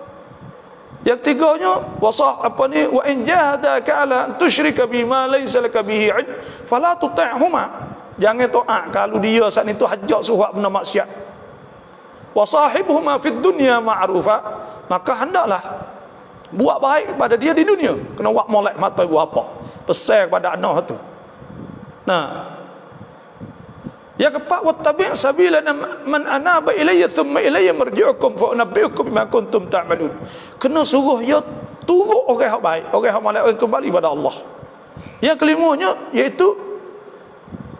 Yang ketiganya wasah apa ni, wa in jahadaka ala tusyrika bima laysa laka bihi 'ilm fala tuti'huma. Jangan taat kalau dia saat itu hajak suhak benda maksiat. Wa sahibuhuma fid dunya ma'rufa. Maka hendaklah buat baik kepada dia di dunia. Kena buat molek mata ibu bapa. Pesan kepada anak tu. Nah, yang keempat, wattabi' sabila man anaba ilayya thumma ilayya marji'ukum fa unabbi'ukum bima kuntum ta'malun. Kena suruh dia turut orang hak baik, orang hak molek, orang kembali pada Allah. Yang kelimanya iaitu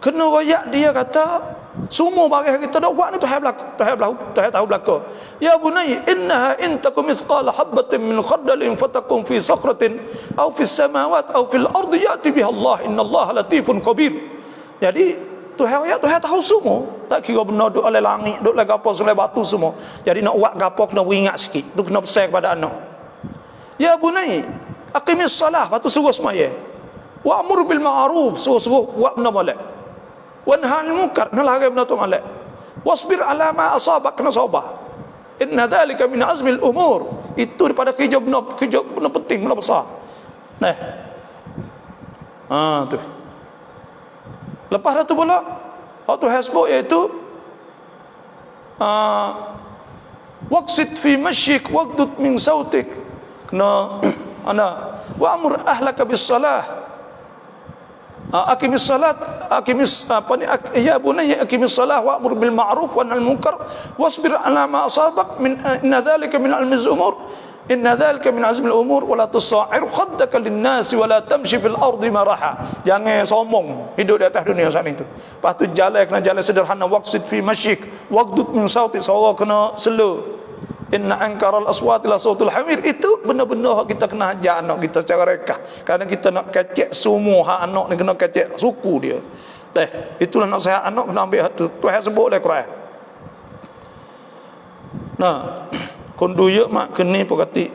kena royak dia kata semua barang kita dak buat ni Tuhan tahu belaka. Ya bunai innaha in takum mithqala habatin min khardalin fatakum fi sakratin aw fi samawati aw fil ardi ya'ti biha Allah innallaha latifun khabir. Jadi Tuhan tahu semua. Tak kira benda duk oleh langit, duk oleh gapo oleh batu semua. Jadi nak buat gapo kena beringat sikit. Tu kena pesan kepada anak. Ya bunai aqimis salah, patu suruh semaya. Wa amur bil ma'ruf, suruh buat benda molek. Wanha 'anil munkar, kena larang benda tu molek. Wasbir 'ala ma asabak, kena sabar. Inna dzalika min azmil umur. Itu daripada kerja benda penting, benda besar. Nah. Tu. Lepas tu pula waktu hasbuk iaitu waqsid fi masyik waqdud min sautik. Kena wa amur ahlaka bis salah. Aqimis salat, ya bunayya aqimis salah wa amur bil ma'ruf wa nahy anil munkar wasbir 'ala ma asabak min inna dzalika min al-mizz umur. Inna dzalika min azmil umur wa la tusa'ir khaddaka lin-nas wa la tamshi fil ardi maraha. Jangan sombong hidup di atas dunia saat itu. Lepas tu jalan kena jalan sederhana, waqsid fi masyik waqdud min sauti, suara kena slow. Inna ankaral aswati la sautul hamir. Itu benar-benar kita kena ajar anak kita secara rekah. Kadang kita nak kecek semua hak anak ni kena kecek suku dia. Itulah nak sehat anak kena ambil hatu. Tuhan sebut dalam Quran. Nah, konduye mak keni pokati.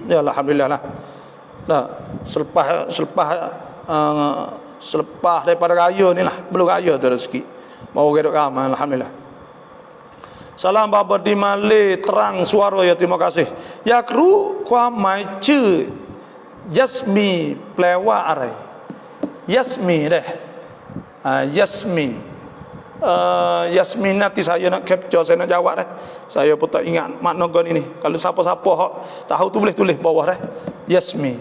Ya alhamdulillah lah. Nah, selepas daripada raya ni lah, belum raya tu rezeki. Baru gedok ramai alhamdulillah. Salam bapa di Malay terang suara ya, terima kasih. Ya kru kwa mai chư Yasmi แปลว่า อะไร Yasmi deh. Yasmi. Yasmi nanti saya nak capture, saya nak jawab dah. Saya pun tak ingat makna gon ini. Kalau siapa-siapa tahu tu boleh tulis bawah dah. Yasmi.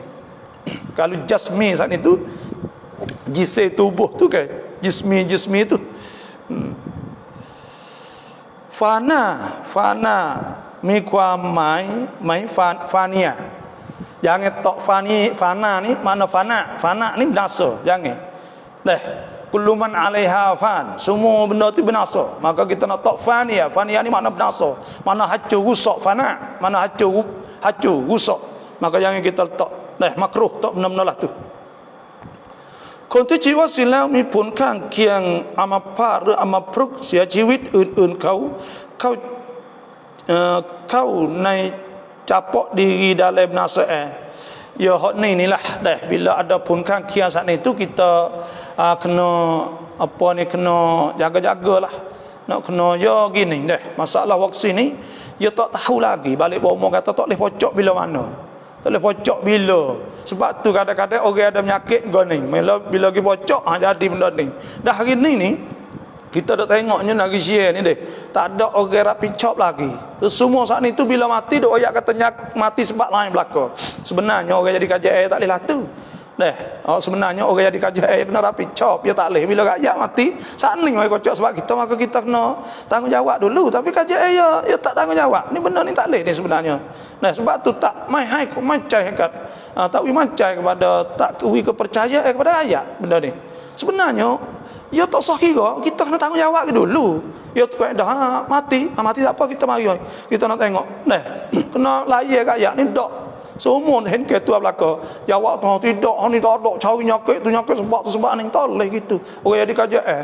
Kalau jasmi saat itu jism tubuh tu kan. Jismi tu. Fana มีความหมายฟาเนีย jangan tok fana ni mana fana ni binasa, jangan deh. Kullu man 'alaiha fan, semua benda tu binasa. Maka kita nak tok fania ni makna binasa, mana hancur rusak. Fana mana hancur rusak. Maka jangan kita letak makruh tok benda-benda lah tu. คนที่ชีวิตสิ้นแล้วมีผลข้างเคียงอัมพาตหรืออัมพฤกษ์เสียชีวิตอื่นๆเข้าในcapok diri dalam nasa ya hak ni lah dah. Bila ada pun kan kia saat itu kita kena apa ni, kena jaga-jagalah. Nak kena ya gini dah. Masalah vaksin ni ya tak tahu lagi. Balik bomo kata tak boleh pocok bila mana. Tak boleh pocok bila. Sebab tu kadang-kadang orang ada penyakit gini. Bila pergi pocok jadi benda ni. Dah hari ni kita dah tengoknya lagi share ni deh. Tak ada orang rapi cop lagi. Semua saat ni tu bila mati dok ayat katanya mati sebab lain belaka. Sebenarnya orang jadi KJA tak boleh lah tu. Sebenarnya orang jadi KJA kena rapi cop, dia tak boleh. Bila rakyat mati, saat ni orang kocok sebab kita, maka kita kena tanggungjawab dulu. Tapi KJA ya tak tanggungjawab. Ni benda ni tak boleh ni sebenarnya. Sebab tu tak macai kat tak macai kepada, tak kepercayaan kepada ayat benda ni. Sebenarnya ya tak sah kira, kita kena tanggungjawab dulu. Ya tu dah mati tak apa, kita mari. Kita nak tengok. Kena layan rakyat ni dak. Semua hen ke tu belaka. Jawab tu tidak, ni tak ada cari nyakit sebab ni tak boleh gitu. Orang jadi KJA.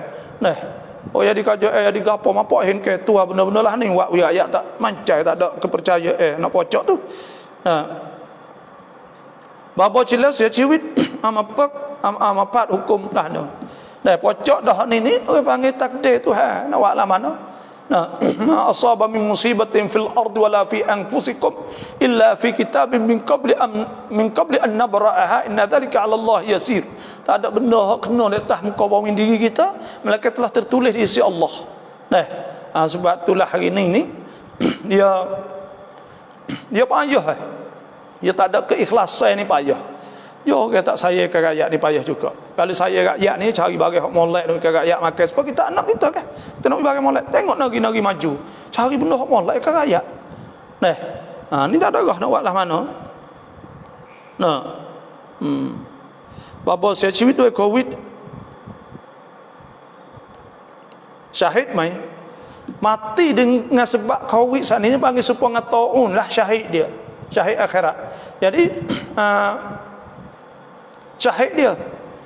Orang jadi KJA jadi gapo apa hen ke tu benda-benda lah ni buat rakyat tak mancai, tak ada kepercayaan nak pocok tu. Bapa cila sia ciwit amapat hukum dah dah. Pocok dah ni orang panggil takdir Tuhan. Nak buat lah mana? Ma asaba min musibatin fil ardi wala fi anfusikum illa fi kitabin min qabli an nabra'aha inna dhalika 'ala Allah yasir. Tak ada benda hak kena di atas muka bumi diri kita melainkan telah tertulis di sisi Allah. Sebab itulah hari ni dia payah. Dia tak ada keikhlasan ni payah. Ya orang tak saya ke rakyat ni payah juga. Kalau saya rakyat ni cari barang hak molek ke rakyat makan sebab kita anak kita kan. Kita nak barang molek. Tengok negeri-negeri maju. Cari benda hak molek ke rakyat. Ni tak ada nak buat lah mana. Bapa saya ciwitด้วย Covid. Syahid mai. Mati dengan sebab Covid saat ni panggil supaya taun lah syahid dia. Syahid akhirat. Jadi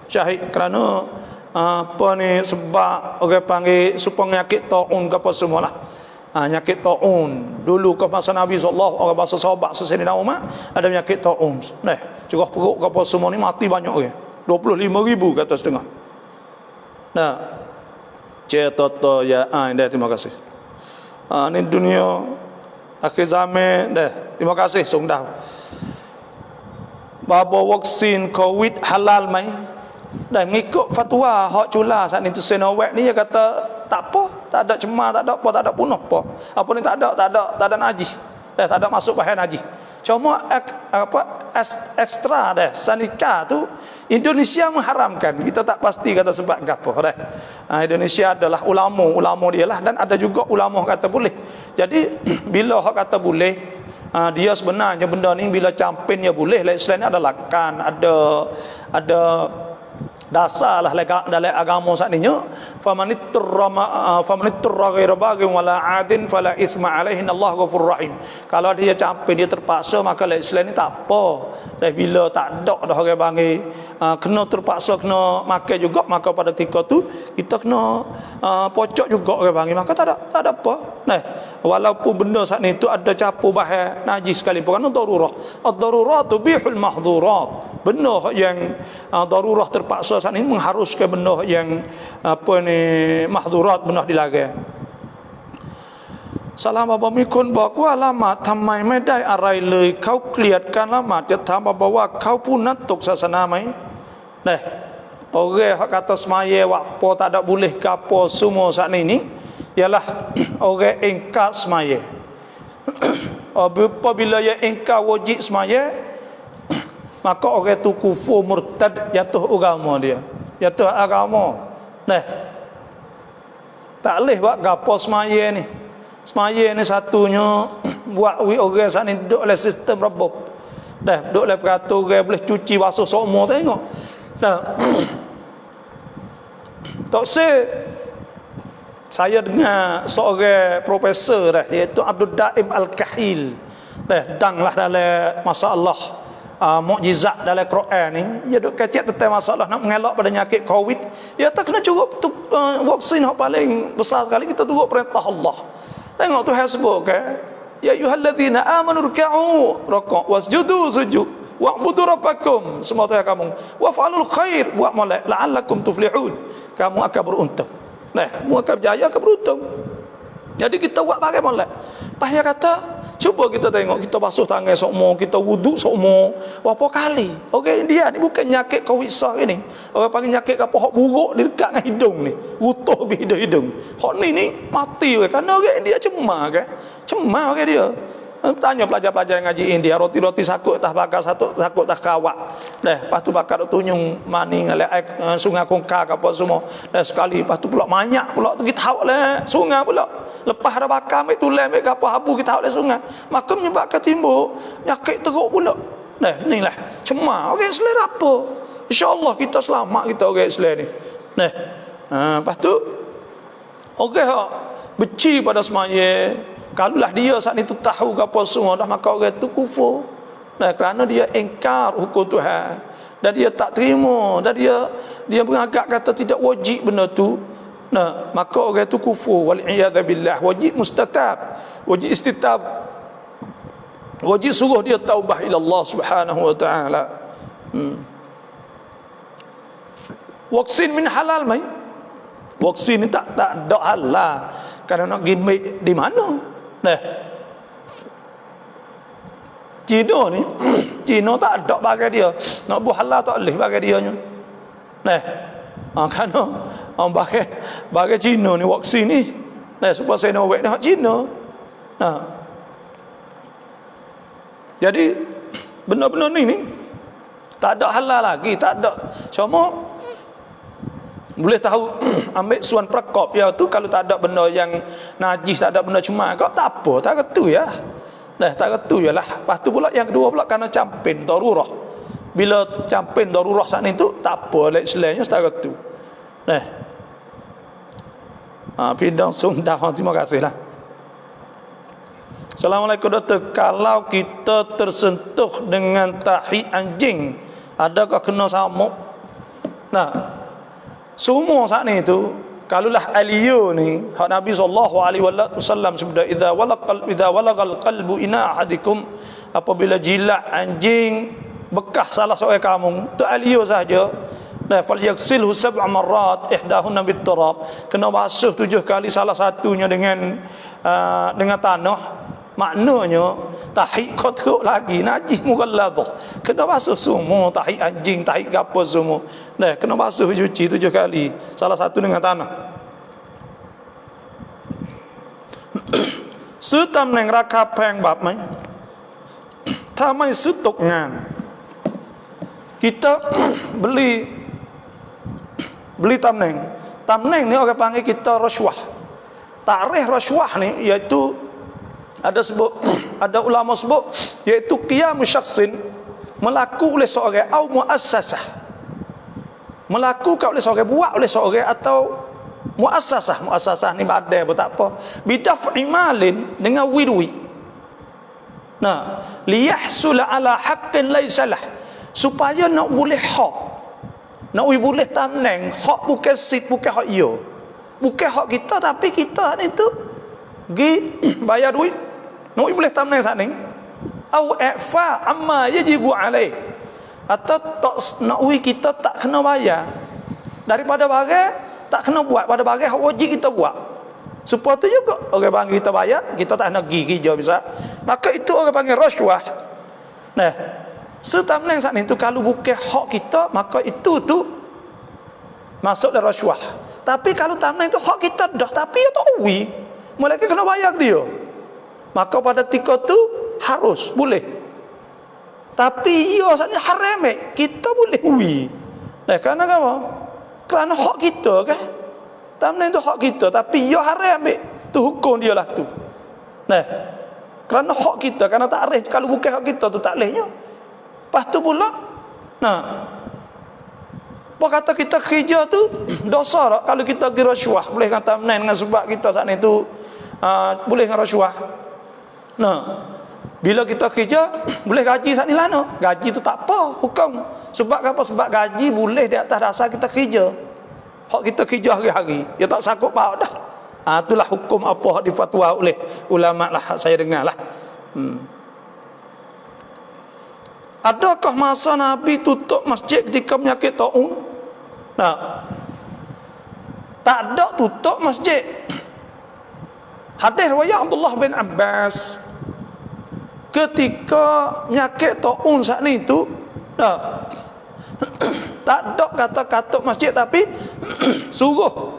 syahid kerana apa ni, sebab orang panggil supaya nyakit taun ke apa semualah. Nyakit taun dulu ke masa Nabi sallallahu orang masa sahabat Sayyidina Umar ada nyakit taun. Curah perut ke apa semua ni mati banyak orang. 25,000 kata setengah. Cerita ya terima kasih. Ni dunia akhir zaman dah. Terima kasih sungdah. Bapa vaksin Covid halal mai. Dan mengikut fatwa hak cula saat itu Sinovac ni dia kata tak apa, tak ada cemar, tak ada apa, tak ada punah apa. Apa ni tak ada najis. Tak ada masuk bahan najis. Cuma ekstra dah sanika tu Indonesia mengharamkan. Kita tak pasti kata sebab apa dah. Indonesia adalah ulama dia lah, dan ada juga ulama kata boleh. Jadi bila hak kata boleh, dia sebenarnya benda ni bila campin dia boleh. Selain ada lakan, ada dasar lah dalam agama saat ni. famanitturra ghaira baghin wala adin fala itsma alaihi Allah ghafurur rahim. Kalau dia capek, dia terpaksa, maka Islam ni tak apa. Dan bila tak ada dah orang panggil kena terpaksa kena makan juga, maka pada ketika tu kita kena pocok juga orang panggil, maka tak ada apa. Nah, walaupun benda saat ni tu ada campur bahan najis sekali, kerana darurah. Ad-darurat tubihul mahdhurat. Benda yang darurah terpaksa saat ni mengharuskan benda yang mahdhurat, benda dilarang. Salam bapa mikunบอกว่าละหมาดทำไมไม่ได้อะไรเลยเขาเกลียดการละหมาดจะถามบาว่าเขาผู้นั้นตกศาสนาไหมnah orang hak kata semaya apa tak ada boleh ke apa semua saat ini ialah orang ingkar semaya. Apabila ia ingkar wajib semaya, maka orang tu kufur murtad, jatuh agama dia, jatuh agama. Nah, tak boleh buat gapo semaya ni. Semaya ni satunya buat orang saat ni duduk oleh sistem rebuk. Dah duduk oleh peratu orang boleh cuci basuh semua, tengok. Dah. Tak saya dengar seorang profesor dah, iaitu Abdul Daim Al-Kahil. Dah danglah dalam masalah mukjizat dalam Quran ni. Dia duk kecek tentang masalah nak mengelak pada penyakit Covid. Ya tak kena cukup vaksin yang paling besar sekali, kita tunggu perintah Allah. Tengok tu hasbuk kan. Ya ayyuhalladzina amanu ruk'u raka' wasjudu sujud wa'budu rabbakum, semua tu kamu waf'alul khair buat molek la'allakum tuflihun, kamu akan beruntung. Nah, kamu akan berjaya, akan beruntung. Jadi kita buat bagai molek. Pahaya kata, cuba kita tengok, kita basuh tangan semua, kita wuduk semua berapa kali. Orang India ni bukan nyakit Covid sah ni. Orang panggil nyakit apa hak buruk di dekat dengan hidung ni, utuh di hidung. Hak ni mati we, kerana orang India cemar kan. Cemar orang dia. Tanya pelajar-pelajar yang ngaji India, roti-roti sakut tah bakar, sakut tah kawak. Dah, lepas tu bakar tunyung maning oleh sungai Kongka apa semua. Dah sekali, lepas tu pula banyak pula tu kita hauk le sungai pula. Lepas dah bakar ambil tulen ambil apa habu kita hauk le sungai. Maka menyebabkan timbul penyakit teruk pula. Nah, inilah cemar orang Islam apa. Insya-Allah kita selamat, kita orang Islam ni. Nah, lepas tu orang hak benci pada semaya, kalulah dia saat itu tahu apa semua dah, maka orang itu kufur. Nah, kerana dia ingkar hukum Tuhan dan dia tak terima, dan dia menganggap kata tidak wajib benda tu. Nah, maka orang itu kufur, wal iyad billah. Wajib mustatab, wajib istitab, wajib suruh dia taubah ila Allah Subhanahu wa taala. Vaksin min halal mai. Vaksin ni tak ada halal. Kerana nak gimmick di mana? Nah, Cina ni, Cina tak ada bagai dia. Nak buat halal tak boleh bagai dia nya. Nah, kerana bagai Cina ni vaksin ni. Nah, supaya Sinovac ni hak Cina. Nah. Jadi benda-benda ni tak ada halal lagi, tak ada. Cuma boleh tahu ambil suan perkop ya tu, kalau tak ada benda yang najis, tak ada benda cemar, kau tak apa, tak ketu ya. Dah tak ketu yalah. Lepas tu pula yang kedua pula kerana campin darurah. Bila campin darurah saat ni tu tak apa, lek selanya tak ketu. Nah. Pindang sundah, terima kasihlah. Assalamualaikum doktor, kalau kita tersentuh dengan tahi anjing, adakah kena samuk? Nah, semua saat ni tu, kalulah aliyo ni, hak Nabi SAW sebut, idza walagal qalbu ina ahadikum, apabila jilat anjing bekas salah seorang kamu, tu aliyo saja. Nah, falyaksilhu sab'a marrat ihdahunna bit-turab, kena basuh 7 kali, salah satunya dengan tanah. Maknanya tahi kau teruk lagi, najis mughalladhah, kena basuh semua, tahi anjing, tahi apa semua. Nah, kena basuh, cuci 7 kali, salah satu dengan tanah. Setam neng raka peng bab mai. Tamai setuk ngan. Kita beli tamneng. Tamneng ni orang panggil kita rasuah. Tarikh rasuah ni iaitu ada ulama sebut iaitu qiyamu syakhsin, melaku oleh seorang au muassasah, melakukan oleh seorang, buat oleh seorang, atau muassasah ni badai pun tak apa. Bidaf'i malin dengan wirwi. Nah, liyahsul ala haqqin laysalah, supaya nak boleh hak, nak boleh tamneng hak, bukan sit, bukan hak yo, bukan hak kita, tapi kita ni tu gi bayar duit nak boleh tamneng sat ni, au i'fa amma yajibu alaih, atau tak nak kita tak kena bayar daripada barang tak kena buat, pada barang hak wajib kita buat. Supaya tu juga orang panggil kita bayar, kita tak nak pergi kerja bisa, maka itu orang panggil rasuah. Nah, setamneng saat itu kalau bukan hak kita, maka itu tu masuk dalam rasuah. Tapi kalau tamneng itu hak kita dah, tapi ya tak uwi, mereka kena bayar dia, maka pada ketika tu harus boleh. Tapi ia saat ini haram, kita boleh uwi. Nah, kerana apa? Kerana hak kita kan. Tamneng tu hak kita, tapi ia haram, tu hukum dia lah tu. Nah, kerana hak kita, kerana tak arif, kalau bukan hak kita tu tak lehnya. Lepas tu pula, nah, apa kata kita kerja tu dosa tak kalau kita pergi rasuah, boleh kata tamneng dengan sebab kita saat ni tu boleh dengan rasuah. Nah, bila kita kerja boleh gaji saat ni lah, no? Gaji tu tak apa hukum. Sebab apa? Sebab gaji boleh di atas dasar kita kerja. Hak kita kerja hari-hari, dia tak sakut paut dah. Itulah hukum apa hak difatwa oleh ulama lah, saya dengar lah. Adakah masa Nabi tutup masjid ketika penyakit taun? Nah, tak ada tutup masjid. Hadis riwayat Abdullah bin Abbas, ketika penyakit taun saat ni tu, nah, tak ada kata-kata masjid, tapi suruh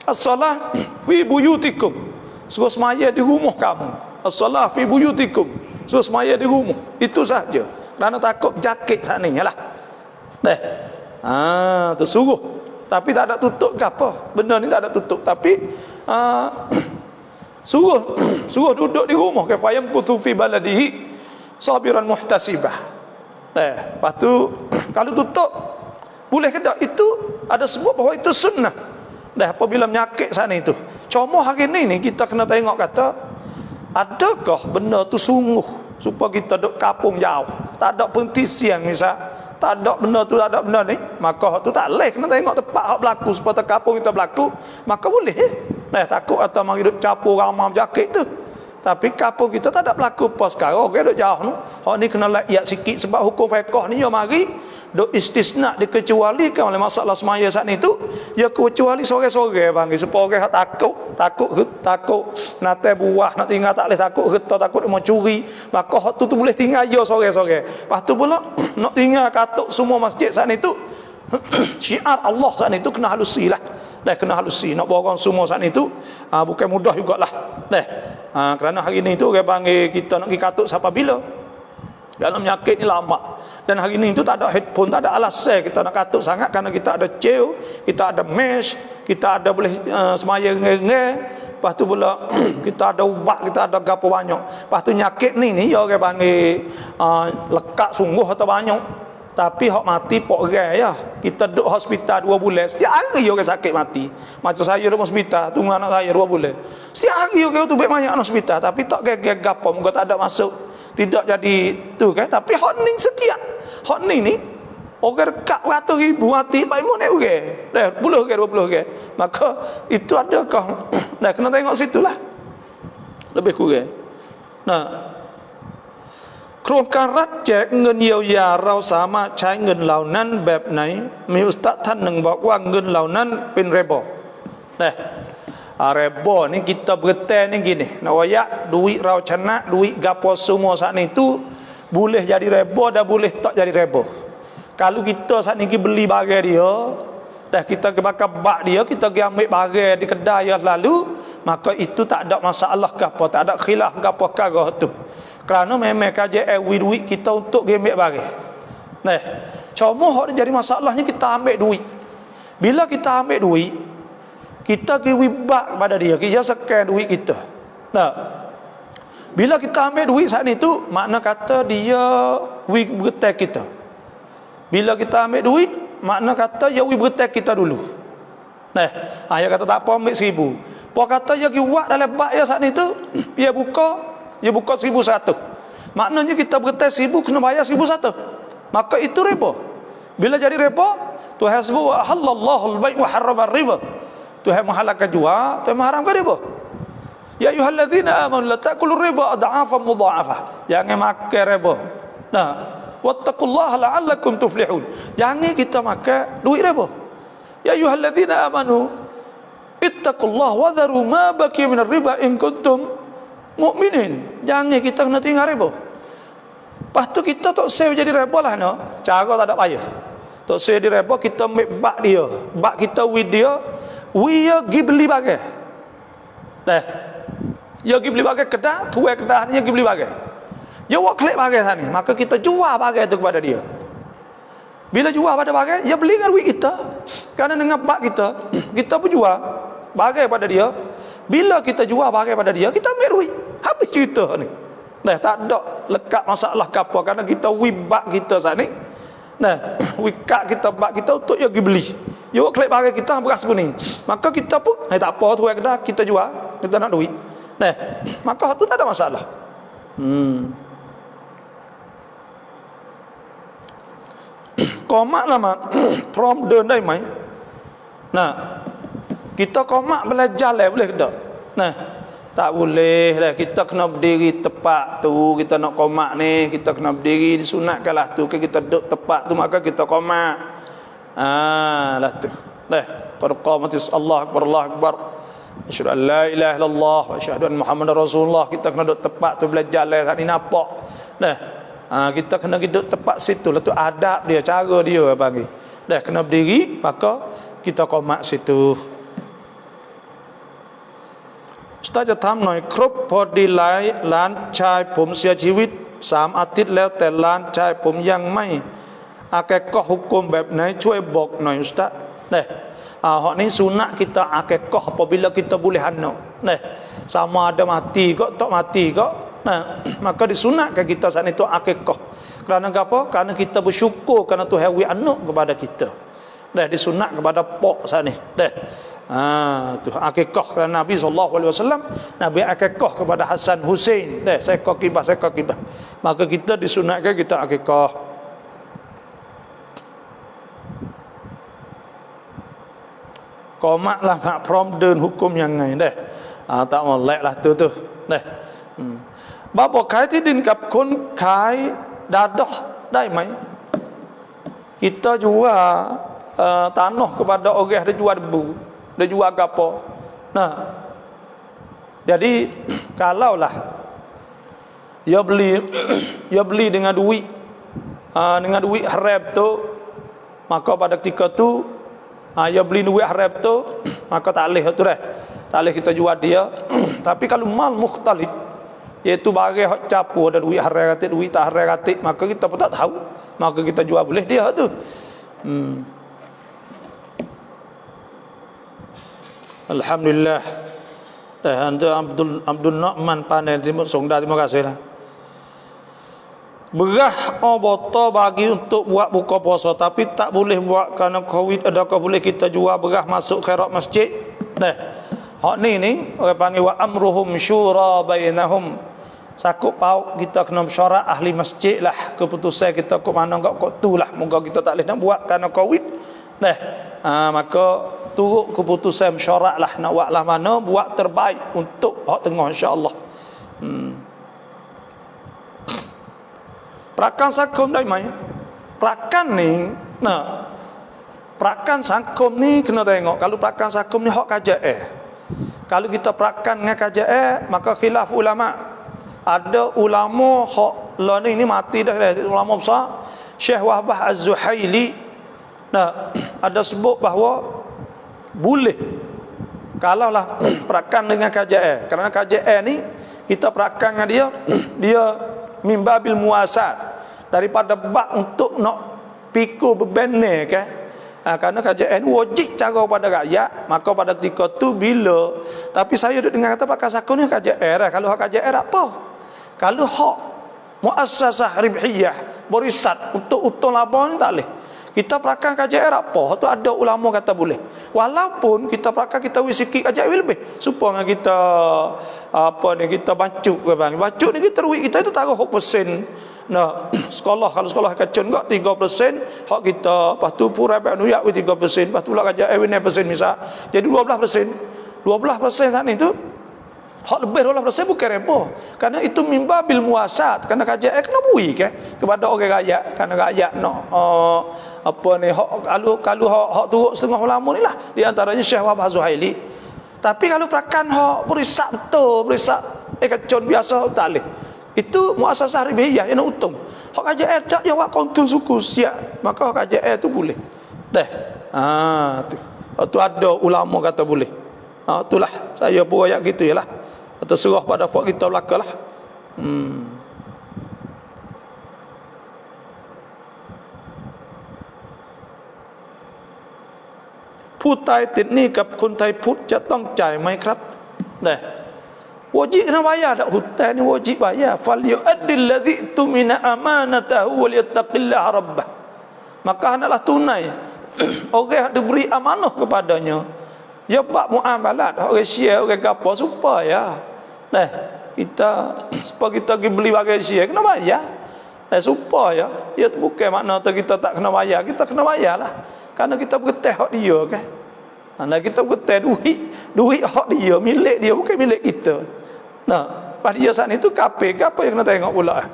as-salah fi buyutikum, suruh semaya di rumah kamu. As-salah fi buyutikum, suruh semaya di rumah. Itu saja. Kerana takut jakit saat ni lah. Tersuruh. Tapi tak ada tutup ke apa. Benda ni tak ada tutup, tapi suruh duduk di rumah. Kafayam kuthu fi baladihi sabiran muhtasibah. Lepas tu kalau tutup boleh ke tak? Itu ada sebut bahawa itu sunnah. Apabila menyakit sana itu. Cuma hari ni kita kena tengok kata, adakah benda tu sungguh supaya kita duduk kapung jauh, tak ada pentisian misal, tak ada benda tu, tak ada benda ni, maka tu tak boleh. Kena tengok tempat hak berlaku, supaya kapung kita berlaku, maka boleh. Takut atau mari duduk capur ramai berjakit tu. Tapi kapung kita tak ada berlaku apa sekarang, okay, duk jauh tu. Hak ni kena layak sikit, sebab hukum fiqh ni ya mari duk istisna, dikecualikan oleh masalah semaya saat ni tu, ya kecuali sore-sore panggil, supaya orang takut nate buah nak tinggal, tak boleh takut getah, takut mau curi, maka hak tu boleh tinggal ya sore-sore. Lepas tu pula nak tinggal katuk semua masjid saat ni tu syiar Allah saat ni tu kena halusi lah. Kena halusi, nak borong semua saat ni tu bukan mudah jugalah. Kerana hari ni tu orang panggil kita nak pergi katuk siapa bila dalam penyakit ni lama, dan hari ni tu tak ada headphone, tak ada alasan kita nak katuk sangat, kerana kita ada ceu, kita ada mesh, kita ada boleh semaya ngeng. Lepas tu pula kita ada ubat, kita ada gapo banyak. Lepas tu penyakit ni orang panggil lekat sungguh atau banyak. Tapi hak mati pok orang ya. Kita duduk hospital 2 bulan, setiap hari orang sakit mati. Macam saya duduk hospital, tunggu anak saya 2 bulan. Setiap hari orang tu baik banyak hospital, tapi tak gagap apa, muka tak ada masuk, tidak jadi tu kan. Tapi hak ni setiap hak ni orang dekat 100,000 mati baik mun orang. 10 orang 20 orang. Maka itu adakah kena tengok situlah. Lebih kurang. Nah, โครงการรัฐแจกเงินเยียวยาเราสามารถใช้เงินเหล่านั้นแบบไหนมีอุสตาดท่านหนึ่งบอกว่าเงินเหล่านั้นเป็นเรบอrebo ni kita bertai ni gini, nawaya duit rau cana, duit gapo semua saat ni tu boleh jadi rebo dan boleh tak jadi rebo. Kalau kita saat ni beli barang dia, dah kita ke bakar bak dia, kita pergi ambil barang di kedai yang lalu, maka itu tak ada masalah ke apa, tak ada khilaf ke apa kagah tu. Kerana memang kajian duit kita untuk ambil barang. Cuma hak jadi masalahnya kita ambil duit. Bila kita ambil duit, kita pergi wibak pada dia, kita scan duit kita. Bila kita ambil duit saat itu, makna kata dia bertek kita. Bila kita ambil duit, makna kata dia bertek kita dulu. Nah, ayah kata tak apa ambil 1000. Pok kata ya giwak dalam bak ya saat itu, dia buka 1100. Maknanya kita bertes 1000 kena bayar 1001. Maka itu riba. Bila jadi riba, Tuhan sebut wa halallahu al-bai' wa harrama riba. Tuhan menghalalkan jual, Tuhan mengharamkan riba. Ya ayyuhalladzina amanu la ta'kulu riba adhafan mudha'afah. Jangan makan riba. Nah, wattaqullaha la'allakum tuflihun. Jangan kita makan duit riba. Ya ayyuhalladzina amanu ittaqullaha wa dharu ma baqiya minar riba in kuntum mu'minin. Jangan kita kena tinggal riba. Lepas tu kita tak save jadi riba lah no. Cara tak ada payah. Tak save di riba, kita ambil bak dia. Bak kita with dia, we pergi beli bagai. Dah. Ya pergi beli bagai kedah, tuai kedah ni pergi beli bagai. Ya awak klik bagai sana, maka kita jual bagai tu kepada dia. Bila jual pada bagai, dia beli dengan duit kita. Kerana dengan bak kita pun jual bagai pada dia. Bila kita jual bagai pada dia, kita ambil duit. Habis cerita ni. Nah, tak ada lekat masalah ke apa, kerana kita wibak kita sana. Nah, wikat kita bak kita untuk dia pergi beli. Dia klik bagai kita beras kuning. Maka kita pun tak apa tu kedah kita jual, kita nak duit. Nah, maka tu tak ada masalah. Komak lama prom đơn đây mai. Nah, kita komak belajar lah boleh ke tak? Nah, tak boleh lah, kita kena berdiri tepat tu. Kita nak komak ni, kita kena berdiri, disunatkanlah tu, kita duduk tepat tu, maka kita komak. Lah tu. Dah, qad qamatis Allah akbar, Allah akbar. Asyhadu an la ilaha illallah wa asyhadu anna Muhammadar Rasulullah. Kita kena duduk tepat tu, belajar lah kat ni nampak. Dah. Kita kena duduk tepat situ lah tu, adab dia, cara dia panggil. Dah kena berdiri, maka kita qomat situ. Ustaz จะทำหน่อยครบพอดีหลายล้านชายผมเสียชีวิต3 อาทิตย์แล้วแต่ล้านชายผมยังไม่อาแกก็ฮุกมแบบไหนช่วยบอกหน่อยอุสตาซ Nah, hak ni sunat kita akikah apabila kita boleh anak. Nah, sama ada mati kok tak mati kok. Nah, maka disunatkan kita saat itu akikah. Kerana apa? Kerana kita bersyukur kerana Tuhan beri anak kepada kita. Dah disunat kepada pok saat ni. Dah. Tu akikah kerana Nabi SAW, Nabi akikah kepada Hasan Hussein. Dah, saya kibah. Maka kita disunatkan kita akikah. Komak lah nak prom đơn hukum ยังไง dah. Tak molek lah tu. Dah. บาบอกขายที่ดินกับคนขายดาดได้ไหม Kita jual tanah kepada orang dia jual debu, dia jual apa. Nah, jadi kalaulah dia beli dengan duit haram tu, maka pada ketika tu dia beli duit haram tu, maka tak boleh tu dah. Tak boleh kita jual dia. Tapi kalau mal mukhtalid, iaitu barang hak campur, ada duit haram katik, duit tak haram katik, maka kita pun tak tahu, maka kita jual boleh dia tu. Alhamdulillah. Anda Abdul Nu'man panel Timur Songda, terima kasihlah. Berah botol bagi untuk buat buka puasa, tapi tak boleh buat kerana Covid. Adakah boleh kita jual berah masuk khairat masjid? Nah, hak ni orang panggil wa amruhum syura bainahum. Sakut pauk kita kena mesyuarat ahli masjid lah, keputusan kita kok mana kok tu lah, moga kita tak boleh nak buat kerana Covid. Nah, maka turut keputusan mesyuarat lah, nak buat lah mana, buat terbaik untuk hak tengah insya-Allah. Perakan sakum dah mai. Perakan ni, perakan sakum ni kena tengok. Kalau perakan sakum ni hak KJE. Kalau kita perakan dengan KJE, maka khilaf ulama. Ada ulama hak lah ni mati dah, ulama besar Syekh Wahbah Az-Zuhaili. Ada sebut bahawa boleh kalaulah perakan dengan KJE. Kerana KJE ni kita perakan dengan dia mimbabil muasat, daripada bak untuk nak pikul beban ni kan. Kerana KJN wajib cara pada rakyat, maka pada ketika tu bila, tapi saya duduk dengar kata pakai sakun ni KJN lah. Kalau hak KJN apa? Kalau hak muassasah ribhiyah, beriset untuk untung laba ni tak boleh. Kita perakan KJN apa? Tu ada ulama kata boleh. Walaupun kita prakar kita sikit aja lebih. Supaya kita kita bacuk ke bang. Bacuk ni kita duit kita itu taruh 6%. Nah, kalau sekolah kacun enggak 3%, hak kita, lepas tu pura dak nuyak 3%, lepas tu pula kerja 9% misal. Jadi 12%. 12% saat itu hak lebih 12% bukan repo. Karena itu mimba bil muasat, karena kerja kena bui kepada orang rakyat, karena rakyat nak kalau hak turut setengah ulama ni lah, di antaranya Syekh Wahab Zuhaili. Tapi kalau perakan hak berisak betul, berisak kacun biasa tak boleh. Itu muasasah ribiyah yang nak untung. Hak KJL tak yang wak kontul suku siap, maka hak KJL tu boleh. Tu ada ulama kata boleh. Itulah saya pun ayat gitu yalah. Atau serah pada fak kita belakalah. Putai tidtนี่กับคนไทยพุทธจะต้องจ่ายไหมครับwajib kena bayar tak hutang ni wajib bayar fal yu'addil ladzi tumina amanatahu wal yattaqillah rabbah maka hendaklah tunai orang yang diberi amanah kepadanya ya bab muamalat orang share orang gapo supaya kita pergi beli bagai share kena bayar supaya ya bukan makna kita tak kena bayar, kita kena bayarlah karena kita bergetah hak dia kan. Kita bergetah duit hak dia, milik dia bukan milik kita. Pada dia saat itu apa yang kena tengok pula.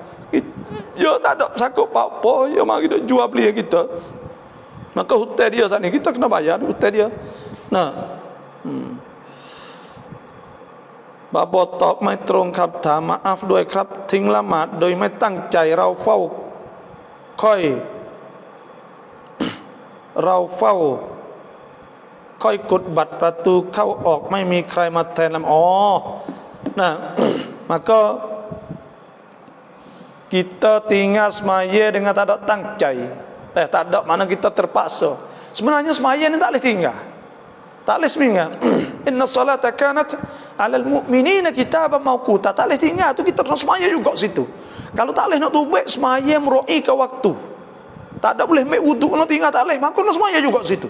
Dia tak ada sakut apa-apa, dia mari dia jual beli kita. Maka hutang dia saat ni kita kena bayar hutang dia. Bapa ตอบไม่ตรงครับถามมาอัฟด้วยครับทิ้งละหมาดโดยไม่ตั้งใจเราเฝ้าค่อยกดบัตรประตูเข้าออกไม่มีใครมาแทนmaka kita tinggal semaya dengan tak ada tangcai. Tak ada mana kita terpaksa. Sebenarnya semaya ni tak boleh tinggal. Tak boleh seminggu. Inna salata kanat 'alal mu'minina kitaban mawquta. Tak boleh tinggal tu kita kena semaya juga situ. Kalau tak boleh nak tubik semaya meroi ke waktu. Tak ada boleh ambil wuduk nak tinggal tak boleh, maka kena semaya juga situ.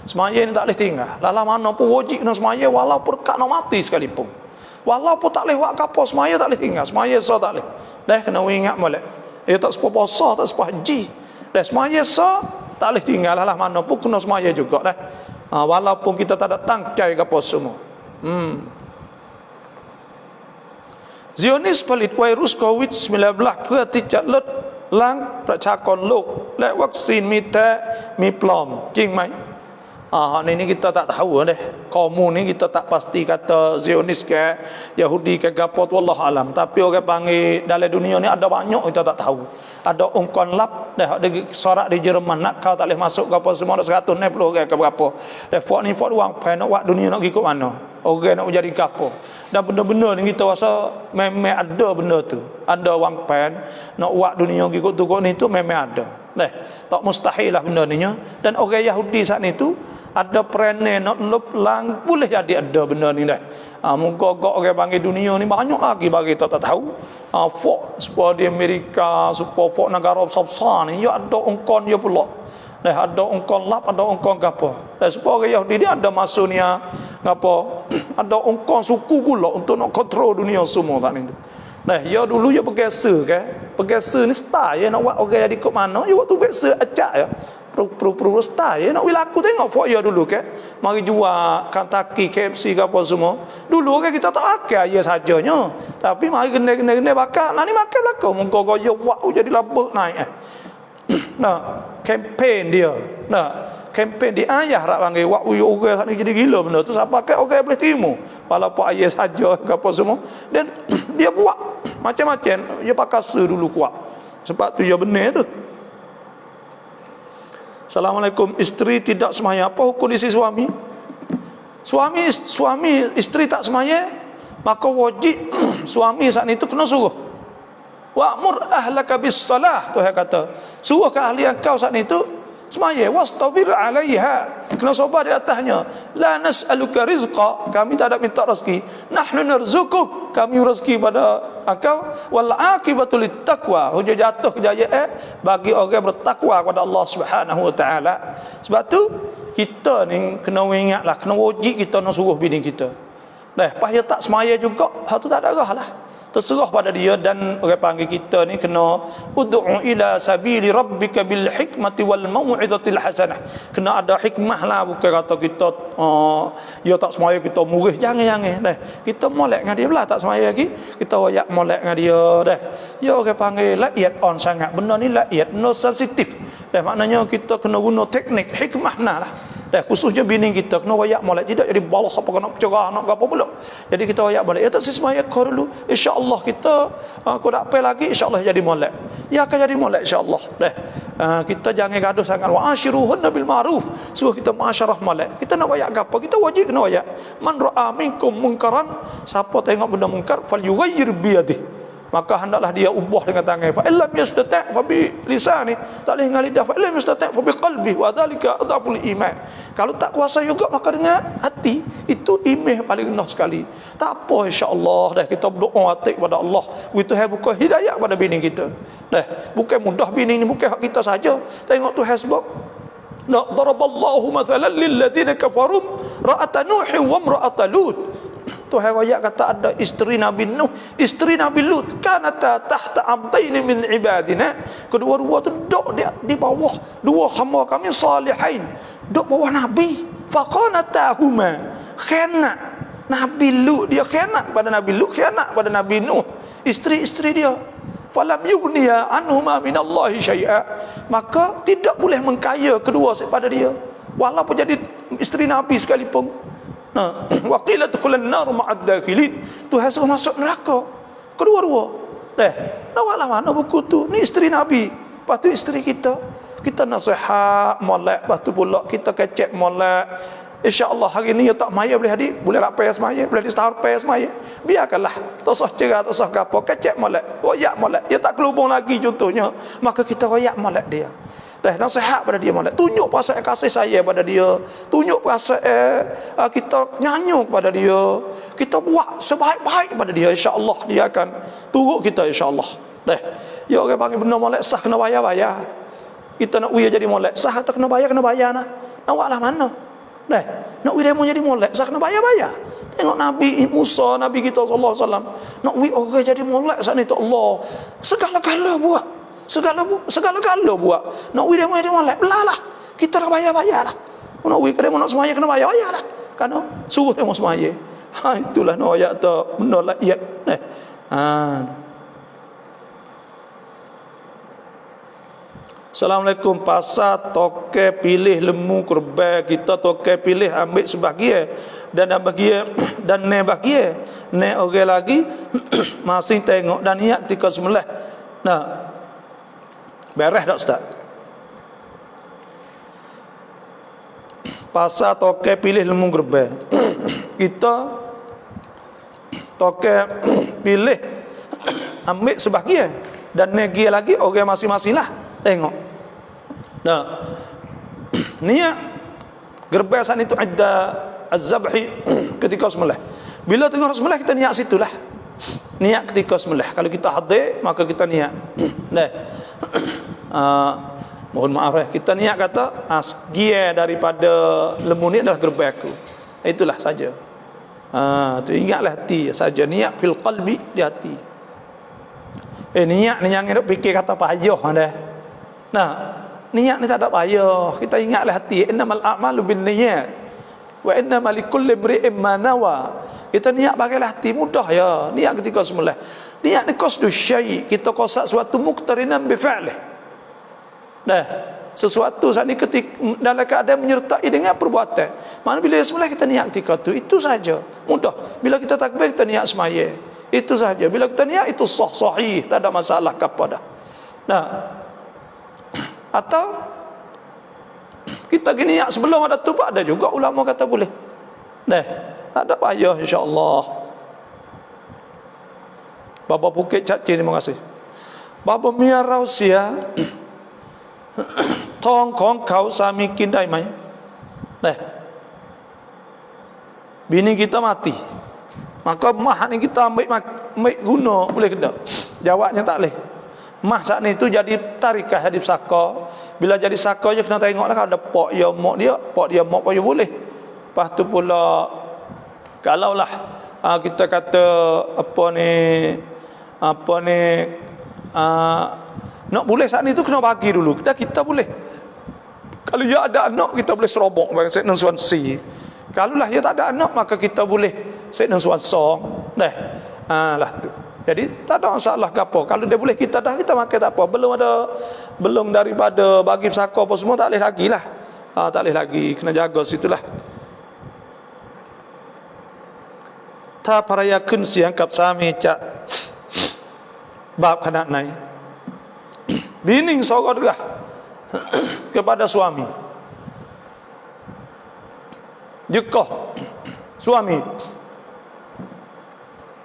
Semaya ni tak boleh tinggal. Lala mana pun wajib kena semaya walaupun kak nak mati sekalipun. Walaupun tak boleh buat apa semaya tak boleh tinggal. Semaya sah tak boleh. Kena ingat molek. Tak sepa puasa, tak sepa haji. Semaya sah tak boleh tinggal lah mana pun kena semaya juga walaupun kita tak ada tangcai ke apa semua. Zionis ผลิตไวรัสโควิด-19 เพื่อที่จะลดล้างประชากรโลกและวัคซีนมีแท้มีปลอมจริงไหมini kita tak tahu Kaum ni kita tak pasti kata Zionis ke Yahudi ke gapo tu Allah alam. Tapi orang panggil dalam dunia ni ada banyak kita tak tahu. Ada ungkon lap ada sorak di Jerman nak kau tak boleh masuk gapo semua 160 orang ke berapa. Fort ni fort uang pai nak buat dunia nak ikut mana. Orang nak jadi gapo. Dan benda-benda ni kita rasa memang ada benda tu. Ada wang pen nak buat dunia ikut tukuk ni tu memang ada. Tak mustahil lah benda ni. Dan orang Yahudi saat ni tu ada perene nak leplang boleh jadi ada benda ni Moga-moga orang panggil dunia ni banyak lagi bagi kita tak tahu. Fok supaya di Amerika, supaya fok negara besar-besar ni ya ada ungkon ya pula. Ada ungkon lap, ada ungkon gapo. Supaya orang Yahudi ni ada masuknya gapo, ada ungkon suku pula untuk nak kontrol dunia semua saat ni. Ya dulu ya pegesa pegesa ni style ya nak buat orang jadi ikut mana, ya waktu pegesa acak ya. Pro style nak wilaku tengok fok ya dulu mari jual Kentucky KFC ke apa semua dulu kita tak pakai ya sajanya tapi mari gende bakar ni makan belaka muka goyo buat jadi labuk naik kempen dia kempen di ayah rak panggil wak orang ni jadi gila benda tu siapa pakai orang boleh timu walaupun ayah saja ke apa semua dan dia buat macam-macam dia pakai dulu kuat sebab tu ya benar tu. Assalamualaikum, isteri tidak semaya, apa hukum isi suami? Suami isteri tak semaya, maka wajib suami saat itu kena suruh. Wa'mur ahlaka bis salah, Tuhan kata. Suruh ke ahli kau saat itu semaya, wastabir 'alaiha. Kena sabar di atasnya. La nas'aluka rizqa, kami tak ada minta rezeki. Nahnu narzuquk, kami rezeki pada engkau. Wal 'aqibatu littaqwa. Hujah jatuh kejayaan bagi orang bertakwa kepada Allah Subhanahu wa taala. Sebab tu kita ni kena ingatlah, kena wajib kita nak suruh bini kita. Pas dia tak semaya juga, hak tu tak ada arah lah. Terserah pada dia. Dan orang panggil kita ni kena ud'u ila sabili rabbika bil hikmati wal mau'izatil hasanah. Kena ada hikmah lah, bukan kata kita dia tak semaya kita murih, jangan. Kita molek dengan dia pula tak semaya lagi, kita royak molek dengan dia dah. Ya orang panggil laiyat on sangat. Benda ni laiyat, no sensitif. Maknanya kita kena guna teknik hikmah lah. Khususnya bini kita kena royak molek, tidak jadi balas apa nak cerah nak apa pula. Jadi kita royak molek. Ya tak semaya kau dulu, insya-Allah kita kau tak apa lagi, insya-Allah jadi molek. Ya akan jadi molek insya-Allah. Kita jangan gaduh sangat. Wa ashiruhunna bil ma'ruf. Suruh kita masyarah molek. Kita nak royak apa? Kita wajib kena royak. Man ra'a minkum munkaran, siapa tengok benda mungkar falyughayyir bi yadihi, maka hendaklah dia ubah dengan tangan. Fa illam yastati' fa bi lisani, tak boleh dengan lidah. Fa illam yastati' fa bi qalbi, wa dzalika adhaful iman. Kalau tak kuasa juga maka dengan hati. Itu iman paling rendah sekali. Tak apa, insya-Allah kita berdoa atik kepada Allah. Itu buka hidayah pada bini kita. Bukan mudah bini ni, bukan hak kita saja. Tengok tu hasbuk. Daraballahu mathalan lil ladzina kafaru ra'at nuh wa imra'at lut. Tuhan ayat kata ada isteri Nabi Nuh, isteri Nabi Lut, kanata tahta abdaini min ibadina. Kedua-dua tu duduk di bawah dua hamba kami salihin, duduk bawah Nabi. Faqanatahuma, khianat Nabi Lut, dia khianat pada Nabi Lut, khianat pada Nabi Nuh, isteri-isteri dia. Falam yughniya anhuma minallahi syai'a, maka tidak boleh mengkaya kedua daripada dia, walaupun jadi isteri Nabi sekalipun. Wa qila dukhulan nar ma'ad dakhilin, Tuhan suruh masuk neraka kedua-dua. Nak mana buku tu? Ni isteri Nabi, lepas tu isteri kita. Kita nasihat molek, lepas tu pula kita kecek molek. InsyaAllah hari ni tak maya boleh hadir, boleh rapai semaya, boleh distarpai semaya. Biarkanlah, tak usah cerah, tak usah gapo, kecek molek, royak molek. Dia tak kelubung lagi contohnya, maka kita royak molek dia. Nasihat pada dia molek, tunjuk perasaan kasih sayang pada dia, tunjuk perasaan kita nyanyi kepada dia, kita buat sebaik-baik kepada dia, insya-Allah dia akan turut kita, insya-Allah. Ya orang panggil benda molek sah kena bayar. Kita nak uya jadi molek sah atau kena bayar nah. Nak buat lah mana? Nak uya demo jadi molek sah kena bayar. Tengok Nabi Musa, Nabi kita sallallahu alaihi wasallam, nak uya orang jadi molek sat ni tu Allah segala-gala buat. Segala-gala buat. Nak wih demo molek, belalah. Kita nak bayar lah. Nak wih demo nak semaya kena bayar lah. Kan suruh demo semaya. Itulah no ayat tu menolak ayat. Assalamualaikum. Pasal toke pilih lemu kurban, kita toke pilih ambil sebahagian dan bahagian dan ne bahagian. Ne orang lagi masih tengok dan niat ketika sembelih. Beres tak Ustaz? Pasal toke pilih lemu gerbe, kita toke pilih ambil sebahagian dan negi lagi orang masing-masing lah. Tengok niat gerbe saat itu ada az-zabhi ketika sembelih. Bila tengok sembelih kita niat situlah. Niat ketika sembelih. Kalau kita hadir maka kita niat. Mohon maaf kita niat kata asgia daripada lembu ni adalah gerbai aku. Itulah saja. Tu ingatlah hati saja, niat fil qalbi di hati. Niat ni jangan duk fikir kata payah dah. Niat ni tak ada payah. Kita ingatlah hati, innamal a'malu binniyat wa innamal likulli imri'in ma nawa. Kita niat bagailah hati, mudah ya. Niat ketika sembelih. Niat ni qasdu syai', kita qasad suatu muqtarinan bi fi'lih. Sesuatu saat ni ketika dalam keadaan menyertai dengan perbuatan. Mana bila sembelih kita niat ketika itu saja. Mudah. Bila kita takbir kita niat semaya. Itu saja. Bila kita niat itu sahih, tak ada masalah kepada. Atau kita gini niat sebelum ada tu ada juga ulama kata boleh. Tak ada payah insya-Allah. Bapa Bukit Cak Cin, terima kasih. Bapa Mia Rausia tong kong kau sami kinได้ไหม bini kita mati, maka mah ni kita ambil guna boleh ke tak? Jawabnya tak boleh. Mah saat ni tu jadi tarikah hadis saka, bila jadi saka je kena tengoklah kalau ada pak dia mak dia pun boleh. Lepas tu pula kalaulah kita kata nak boleh saat ni tu kena bagi dulu. Dah kita boleh. Kalau dia ada anak kita boleh serobok bagi set nang suan si. Kalau lah dia tak ada anak maka kita boleh set nang suan song. Dah. Lah tu. Jadi tak ada masalah ke apa. Kalau dia boleh kita dah kita makan tak apa. Belum daripada bagi pesaka apa semua tak boleh lagi lah. Tak boleh lagi, kena jaga situlah. Ta paraya kun siang kap sami cak bab khanak nai. Bini sorot gah kepada suami. Jekah suami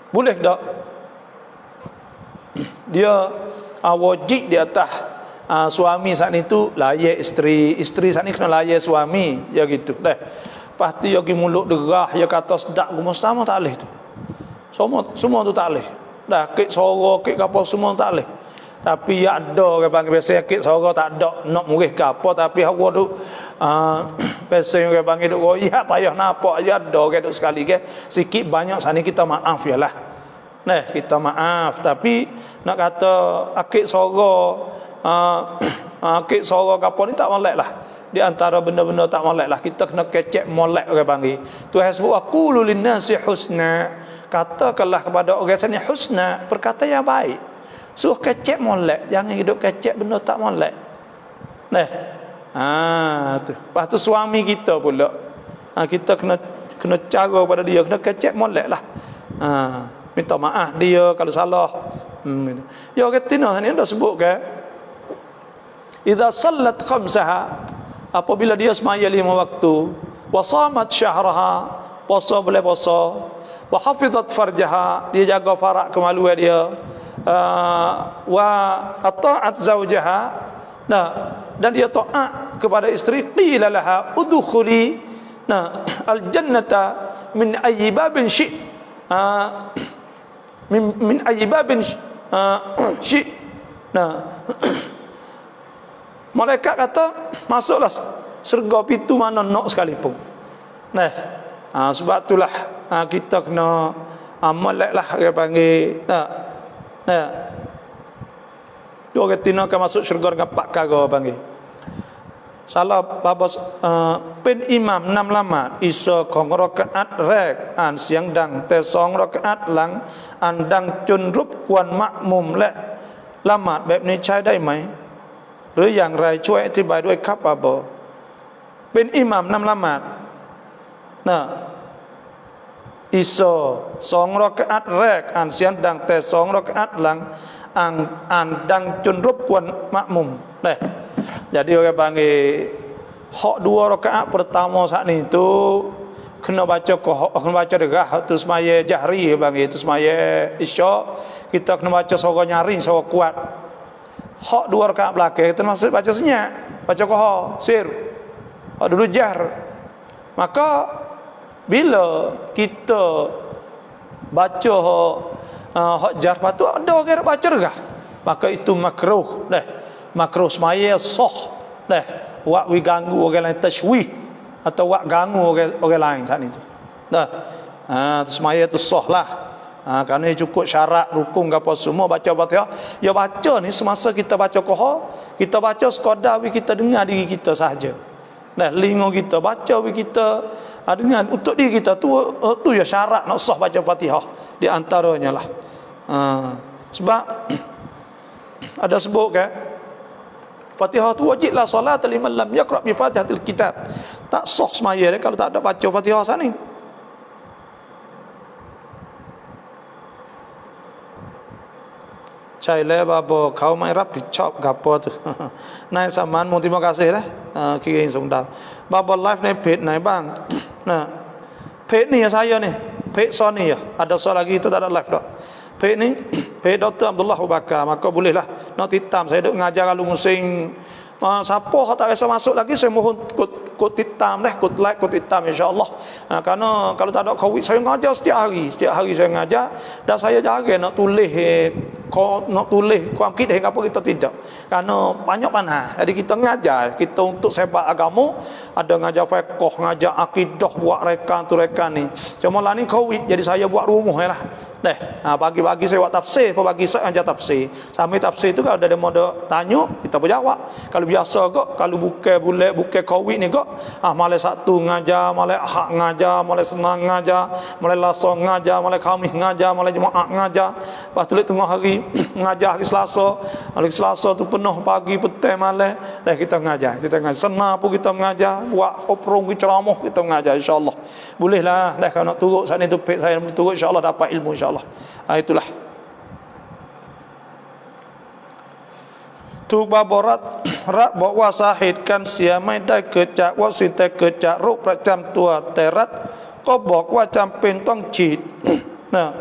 boleh tak dia wajib di atas suami saat ni tu layak isteri saat ni kena layak suami ya gitu dah. Lepas tu dia pergi mulut derah dia kata sedak gumah sama tak boleh tu. Semua tu tak boleh. Dah kek suara kek apa semua tak boleh. Tapi ya ada orang panggil biasa kek suara tak ada nak murih ke apa tapi hawa tu biasa orang panggil duk royak payah nampak aja ada orang duk sekali ke sikit banyak saat ni kita maaf yalah. Nah, kita maaf tapi nak kata akik suara akik suara apa ni tak molek lah. Di antara benda-benda tak molek lah kita kena kecek molek orang panggil. Tuhan sebut aku lulin nasi husna. Katakanlah kepada orang sana husna, perkataan yang baik. Suruh kecek molek, jangan hidup kecek benda tak molek. Nah. Tu. Lepas tu suami kita pula. Kita kena cara pada dia, kena kecek molek lah. Minta maaf dia kalau salah. Ya orang Tino ni dah sebut ke idza sallat khamsaha, apabila dia semaya 5 waktu, wa shamat syahraha, puasa boleh puasa, wa hafizat farjaha, dia jaga farak kemaluan dia, wa ata'at zaujaha, dan dia taat kepada isteri, qila laha udkhuli al jannata min ayyi babin syi' min ayyi babin syi'. Malaikat kata masuklah syurga pintu mana nak sekalipun. Sebab itulah kita kena amallah dia panggil dua ketina akan masuk syurga dengan 4 perkara panggil. Salah babas pen imam 6 lamat isa kong rakaat rek an siang dang te song rakaat lang andang chun rup kwan makmum le lamat แบบนี้ใช้ได้ไหมหรืออย่างไรช่วยอธิบายด้วยครับอาบอเป็นอิหมัมนำละหมาดอิโซ2 rakaat แรกอ่านเสียงดังแต่2 rakaat หลังอ่านดังจนรบกวนmakmum. Jadi orang panggil hak 2 rakaat pertama saat ni tu kena baca derah tu semaya jahri panggil tu semaya isyak kita kena baca suara nyaring suara kuat. Hak 2 rakaat belakang kita masih baca senyap, baca qahar sir. Hak dulu jahr. Maka bila kita baca hak jahr patu ada orang baca derah, maka itu makruh dah. Makruh semaya sah dah. Wak wi ganggu orang lain tashwih atau wak ganggu orang lain saat itu. Dah. Semaya tu sah lah. Kerana cukup syarat rukun apa semua baca Fatihah. Ya baca ni semasa kita baca qahar, kita baca sekadar wi kita dengar diri kita saja. Dah lingo kita baca wi kita dengar untuk diri kita tu ya syarat nak sah baca Fatihah di antaranya lah. Sebab ada sebut ke Fatihah tu wajiblah solat liman lam yaqra bi Fatihatil kitab. Tak sah semaya dia kalau tak ada baca Fatihah sana ni. Cai le babo kau mai รับผิดชอบกับปอtu. นายสมานมุติterima kasih lah. Kiai Song Dao. Babo live ในเพจไหนบ้างเพจนี่saya ni.เพจซอนนี่ada soal lagi itu tak ada live dak.เพจniเพจDr. Abdullah Abu Bakar, maka bolehlah nak titam saya duk ngajar kalau musing siapa yang tak biasa masuk lagi saya mohon kod titam dah, kod like, kod titam insya-Allah. Karena kalau tak ada covid saya ngajar setiap hari saya ngajar dan saya jaga nak tulis kau nak tulis kau amkit apa kita tidak. Karena banyak panah. Jadi kita ngajar, kita untuk sebab agama ada ngajar fiqh, ngajar akidah, buat rekan tu rekan ni. Cuma lah ni Covid jadi saya buat rumah lah. Pagi-pagi saya buat tafsir, pagi saya ajar tafsir. Sambil tafsir tu kalau ada demo tanya, kita berjawab. Kalau biasa kok, kalau bukan Covid ni kok, malam Sabtu ngajar, malam Ahad ngajar, malam Senin ngajar, malam Selasa ngajar, malam Khamis ngajar, malam Jumaat ngajar. Lepas tu tengah hari ngajar hari Selasa. Hari Selasa tu penuh pagi, petang, malam. Kita ngajar. Senin pun kita mengajar, buat oprong ceramah kita mengajar insya-Allah. Bolehlah kalau nak turut saat ni tu saya turut insya-Allah dapat ilmu insya-Allah. Itulah tu baborat rak bawa sahidkan siamai dai kecak wasite kecak rukประจำ tua terat ก็บอกว่าจำเป็นต้องฉีด nah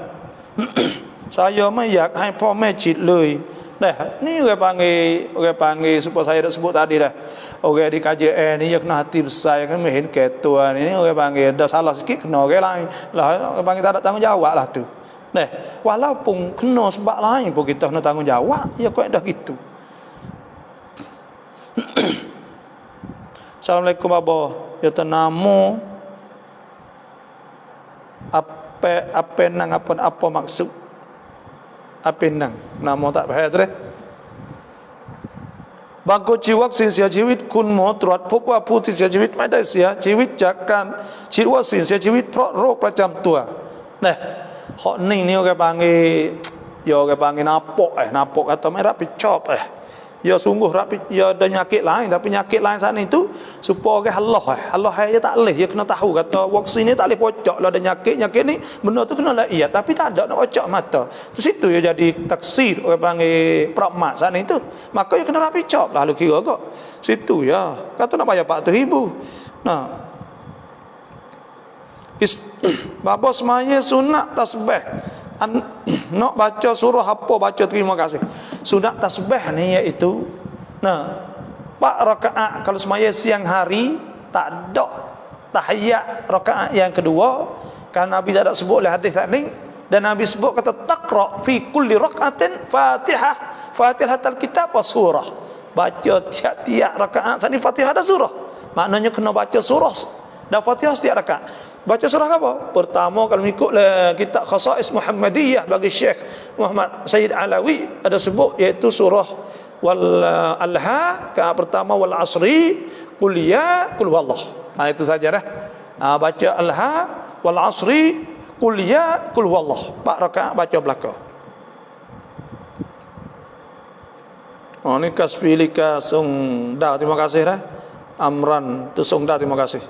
saya ไม่อยากให้พ่อแม่ฉีดเลย nah ni orang panggil supaya saya dah sebut tadi dah. Orang di KJN ni dia kena hati besar, kanไม่เห็นแก่ตัว ni orang panggil dah salah sikit kena orang lain lah, orang panggil tak ada tanggungjawab lah tu. Nah, walaupun kena sebab lain pun kita kena tanggungjawab, ya kaedah gitu. Assalamualaikum Abah. Ya tenamo apa nang apa maksud? Apa nang? Nama tak faham tu. บางคนชีวัคซีนเสียชีวิตคุณหมอตรวจพบว่าผู้ที่เสียชีวิตไม่ได้เสียชีวิตจากการฉีดวัคซีนเสียชีวิตเพราะโรคประจำตัว nah hak ni orang panggil napok atau mai rapi chop ya sungguh rapi ya ada penyakit lain, tapi penyakit lain sana itu supaya Allah dia tak boleh, dia kena tahu kata vaksin ni tak boleh pocok lah, ada penyakit ni benda tu kena laiyat tapi tak ada nak pocok mata tu, situ ya jadi taksir orang panggil pragmat sana itu, maka dia kena rapi chop lah, lu kira kok situ ya kata nak bayar 4,000. nah bapa semaya sunat tasbih nak baca surah apa baca terima kasih. Sunat tasbih ni iaitu 4 rakaat kalau semaya siang hari, tak ada tahiyat rakaat yang kedua kerana Nabi tak ada sebut oleh hadis tadi, dan Nabi sebut kata taqra fi kulli rakaatin Fatihatul kitab wa surah, baca tiap-tiap rakaat sani Fatihah dan surah, maknanya kena baca surah dan Fatihah setiap rakaat. Baca surah apa? Pertama kalau ikut kitab Khasa'is Muhammadiyah bagi Syekh Muhammad Sayyid Alawi ada sebut iaitu surah wal alha, pertama wal asri, qul ya, qul huwallah. Itu saja dah. Baca alha wal asri, qul ya, qul huwallah. 4 rakaat baca belaka. Ni kasfilika sung dah, terima kasih dah. Amran tu sung dah, terima kasih.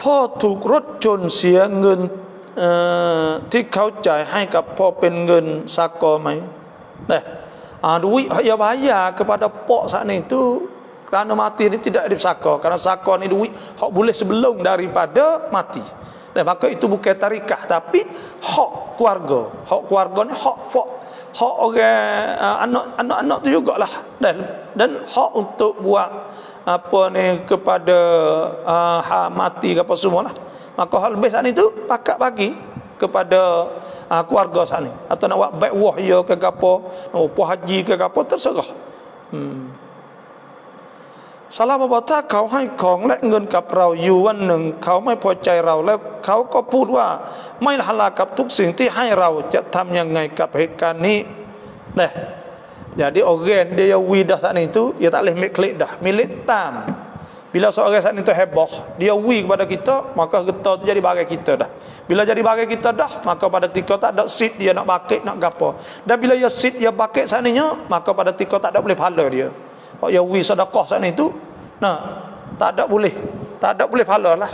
พ่อถูกรถชนเสียเงินที่เขาจ่ายให้กับพ่อเป็นเงินสากลไหม duit yang bayar kepada pok saat ni itu kerana mati ni tidak disakar, karena sakar ni duit hak boleh sebelum daripada mati. Maka itu bukan tarikah tapi hak keluarga ni hak orang anak-anak tu jugalah, dan hak untuk buat apa ni kepada mati ke apa semua lah. Maka hal lebih saat itu pakat bagi kepada keluarga saat ni, atau nak buat baik wah ya ke apa, nak upah haji ke apa, terserah. สารภาพว่าถ้าเขาให้ของและเงินกับเราอยู่วันหนึ่งเขาไม่พอใจเราแล้วเขาก็พูดว่าไม่ละลากับทุกสิ่งที่ให้เราจะทำยังไงกับเหตุการณ์นี้ jadi orang dia widah saat itu dia tak boleh milik dah, milik tam. Bila seorang saat itu heboh dia wi kepada kita, maka getah tu jadi bagai kita dah. Bila jadi bagai kita dah, maka pada ketika tak ada sit dia nak bakit nak gapo, dan bila dia sit dia bakit sananya, maka pada ketika tak ada boleh pahala dia. Dia wi sedekah saat itu, tak ada boleh pahala lah.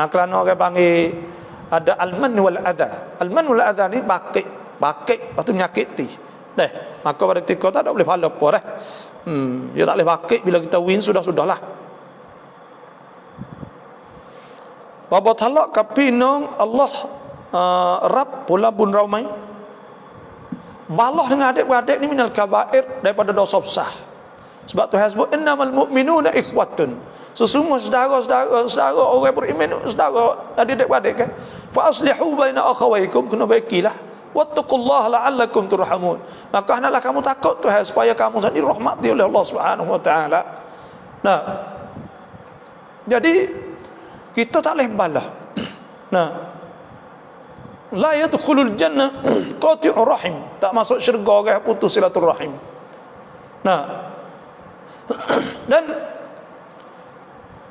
Kerana orang panggil ada al-man wal adha. Al-man wal adha ni bakit lepas tu menyakiti. Maka pada ketika tak ada boleh pahala apa dah. Dia tak boleh bakit bila kita win sudah-sudahlah. Bapa talak ka pinong Allah rab pula bun raumai. Balah dengan adik-beradik ni minal kabair, daripada dosa besar. Sebab Tuhan sebut innamal mu'minuna ikhwatun. Sesungguhnya saudara orang beriman, saudara adik-beradik kan. Fa aslihu baina akhawaykum, kena baikilah. wattaqullaha la'allakum turhamun. Maka hendaklah kamu takut Tuhan supaya kamu sendiri dirahmati oleh Allah Subhanahu wa taala. Nah, jadi kita tak boleh balah. Nah, la yadkhulul jannah qati'ur rahim, tak masuk syurga orang putus silaturahim. Nah, dan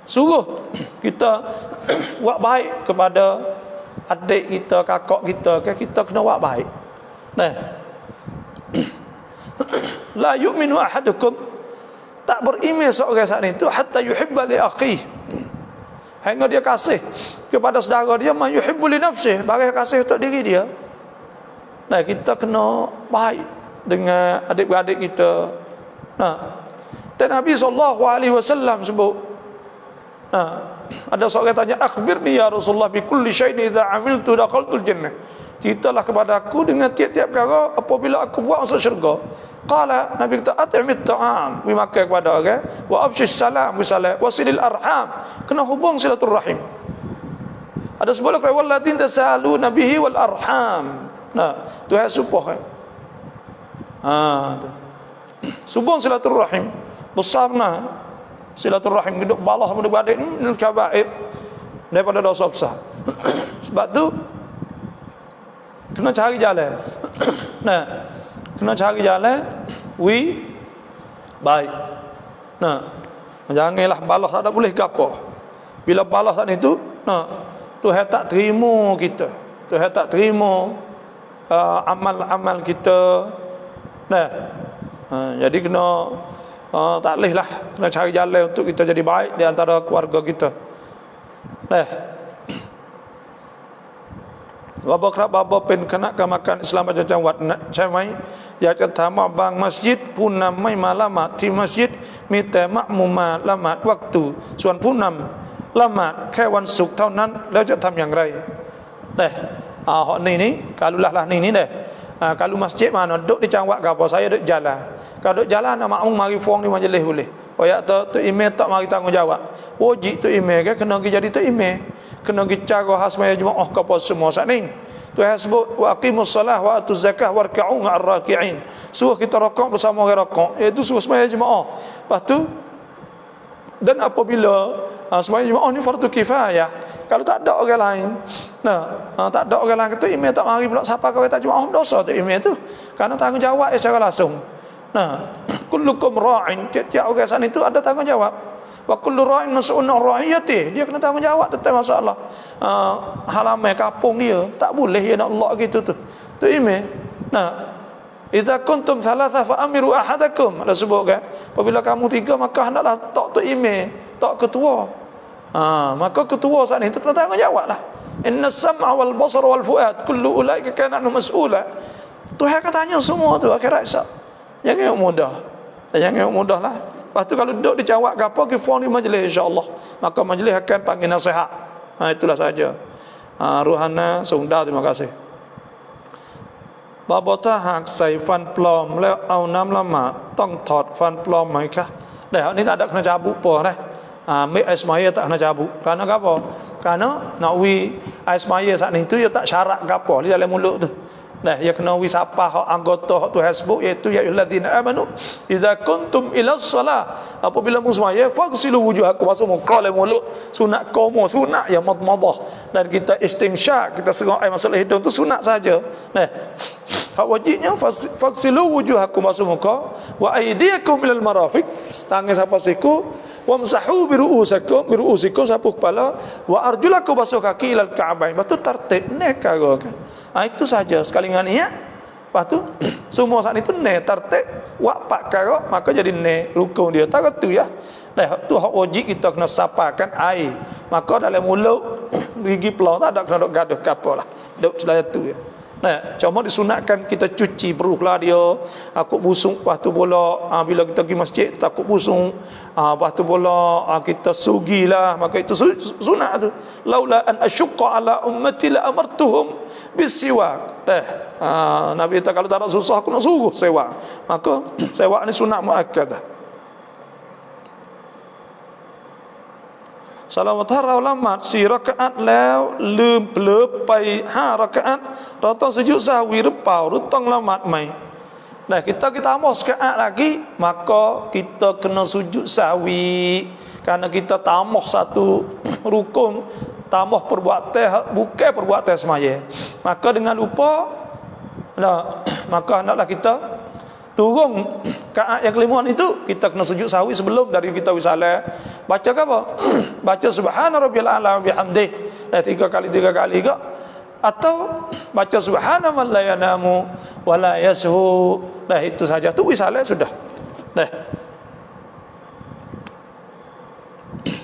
suruh kita buat baik kepada adik kita, kakak kita, kita kena buat baik. Nah, la yu'minu ahadukum, tak beriman seorang saat itu hatta yuhibba li akhihi, hingga dia kasih kepada saudara dia ma yuhibbu li nafsihi, bagi kasih untuk diri dia. Nah, kita kena baik dengan adik-beradik kita. Nah, dan Nabi SAW sebut, nah, ada seorang tanya, akhbirni ya Rasulullah bi kulli syai'in idza amiltu dakhaltul jannah, ceritalah kepada aku dengan tiap-tiap perkara apabila aku buat masuk syurga. Qala, Nabi kata, at'imit ta'am, makan kepada orang, wa abshis salam, wasilil arham, kena hubung silaturahim. Ada sebuah lagi, wallatin tasaluna bihi wal arham. Nah, Tuhan supah. Subung silaturahim besarna, silaturahim hidup balah sama adik ni kabair daripada dosa besar. Sebab tu kena cari jalan. Nah, kena cari jalan baik. Nah, janganlah balas tak boleh gapo. Bila balas itu, nah, Tuhan tak terima kita. Tuhan tak terima amal-amal kita. Nah, jadi kena tak boleh lah, kena cari jalan untuk kita jadi baik di antara keluarga kita. Nah, bapa kerap bapa pen kena makan Islam macam wat camai ya ketama bang masjid punamai malamat di masjid minta makmuma lamat waktuส่วนผู้นำละหมาดแค่วันศุกร์เท่านั้นแล้วจะทำอย่างไร ni kalau lah ni deh. Kalau masjid mana duduk di cangwak ke apa, saya duduk jalan. Kalau duduk jalan nak makmum mari fong di majlis boleh. Oyak tu email tak mari tanggungjawab. Wajib tu email ke kena pergi jadi tu email. Kena pergi cara hasmaya jemaah ke apa semua saat ni. Tu yang sebut wa aqimus solah wa atuz zakah warka'u ma'ar raki'in. Suruh kita rakaat bersama orang rakaat, iaitu suruh sembahyang jemaah. Lepas tu, dan apabila sembahyang jemaah ni fardu kifayah, kalau tak ada orang lain, tak ada orang lain kata email tak mari pula, siapa kau tak jemaah dosa tu email tu, kerana tanggungjawab secara langsung. Kullukum ra'in, tiap-tiap orang sana itu ada tanggungjawab. Wa kullu ra'in mas'ulun 'an ra'iyatihi, dia kena tanggungjawab tentang masalah halaman kampung dia. Tak boleh ya nak Allah gitu tu. Tu email. Idza kuntum thalatha fa amiru ahadakum, ada sebut kan, apabila kamu tiga maka hendaklah tok tu email, tok ketua. Maka ketua saat itu kena tanggungjawablah. Inna sam'a wal basara wal fuad kullu ulaika kana anhu mas'ula. Tuhan akan tanya semua tu akhirat esok. Jangan mudah. Jangan mudah lah. Lepas tu kalau duduk dicawak ke apa, ke phone di majlis insya-Allah, maka majlis akan panggil nasihat. Itulah saja. Ruhana Sunda, terima kasih. Babota hak ใส่ฟันปลอมแล้วเอาน้ำละหมาดต้องถอดฟันปลอมไหมคะ? Ni tak ada kena cabut apa dah. Mik Ismail tak kena cabut. Kerana apa? Kerana nak wi Ismail saat ni tu dia tak syarat ke apa di dalam mulut tu. Dia kena wi siapa hak anggota hak tu hasbuk, iaitu ya ayyuhallazina amanu idza kuntum ila shalah, apabila musmaya faghsilu wujuhakum, basuh muka le mulut, sunat qomo, sunat ya madmadah, dan kita istinsyak, kita serang air masuk hidung tu sunat saja. Hak wajibnya faghsilu wujuhakum, basuh muka, wa aydiyakum ilal marafiq, tangan sampai siku, wamsahu bi ru'usikum sapu kepala, wa arjulakum basuh kaki ilal ka'bain. Betul tertib nek kagak. Itu saja sekali dengan niat. Lepas tu semua saat itu ne tertib wak pak karo, maka jadi ne rukun dia tak tu ya. Tu hak wajib kita kena sapakan air. Maka dalam mulut gigi pelau tak ada kena dok gaduh kapolah. Dok selaya tu ya. Cuma disunatkan kita cuci beruhlah dia. Aku busung, lepas tu bola bila kita pergi masjid takut busung. Lepas tu bola kita sugilah, maka itu sunat tu. Laula an asyqa ala ummati la amartuhum bisiwak. Nabi kata kalau tak ada susah aku nak suruh sewak. Maka sewak ni sunat muakkadah. salawatเราละหมาด4รากะอัตแล้วลืมเผลอไป5รากะอัตเราต้องสุญูดซะฮวีหรือเปล่าหรือต้องละหมาดใหม่nah kita tambah sekali lagi maka kita kena sujud sahwi karena kita tambah satu rukun tambah perbuatan bukan perbuatan semaya maka dengan lupa nah maka hendaklah kita turun rakaat yang kelima itu kita kena sujud sahwi sebelum dari kita wisalah baca apa baca subhana rabbiyal a'la wa bihamdih 3 kali ke atau baca subhana man la yanamu wala yashu dah itu saja tu wisalah sudah dah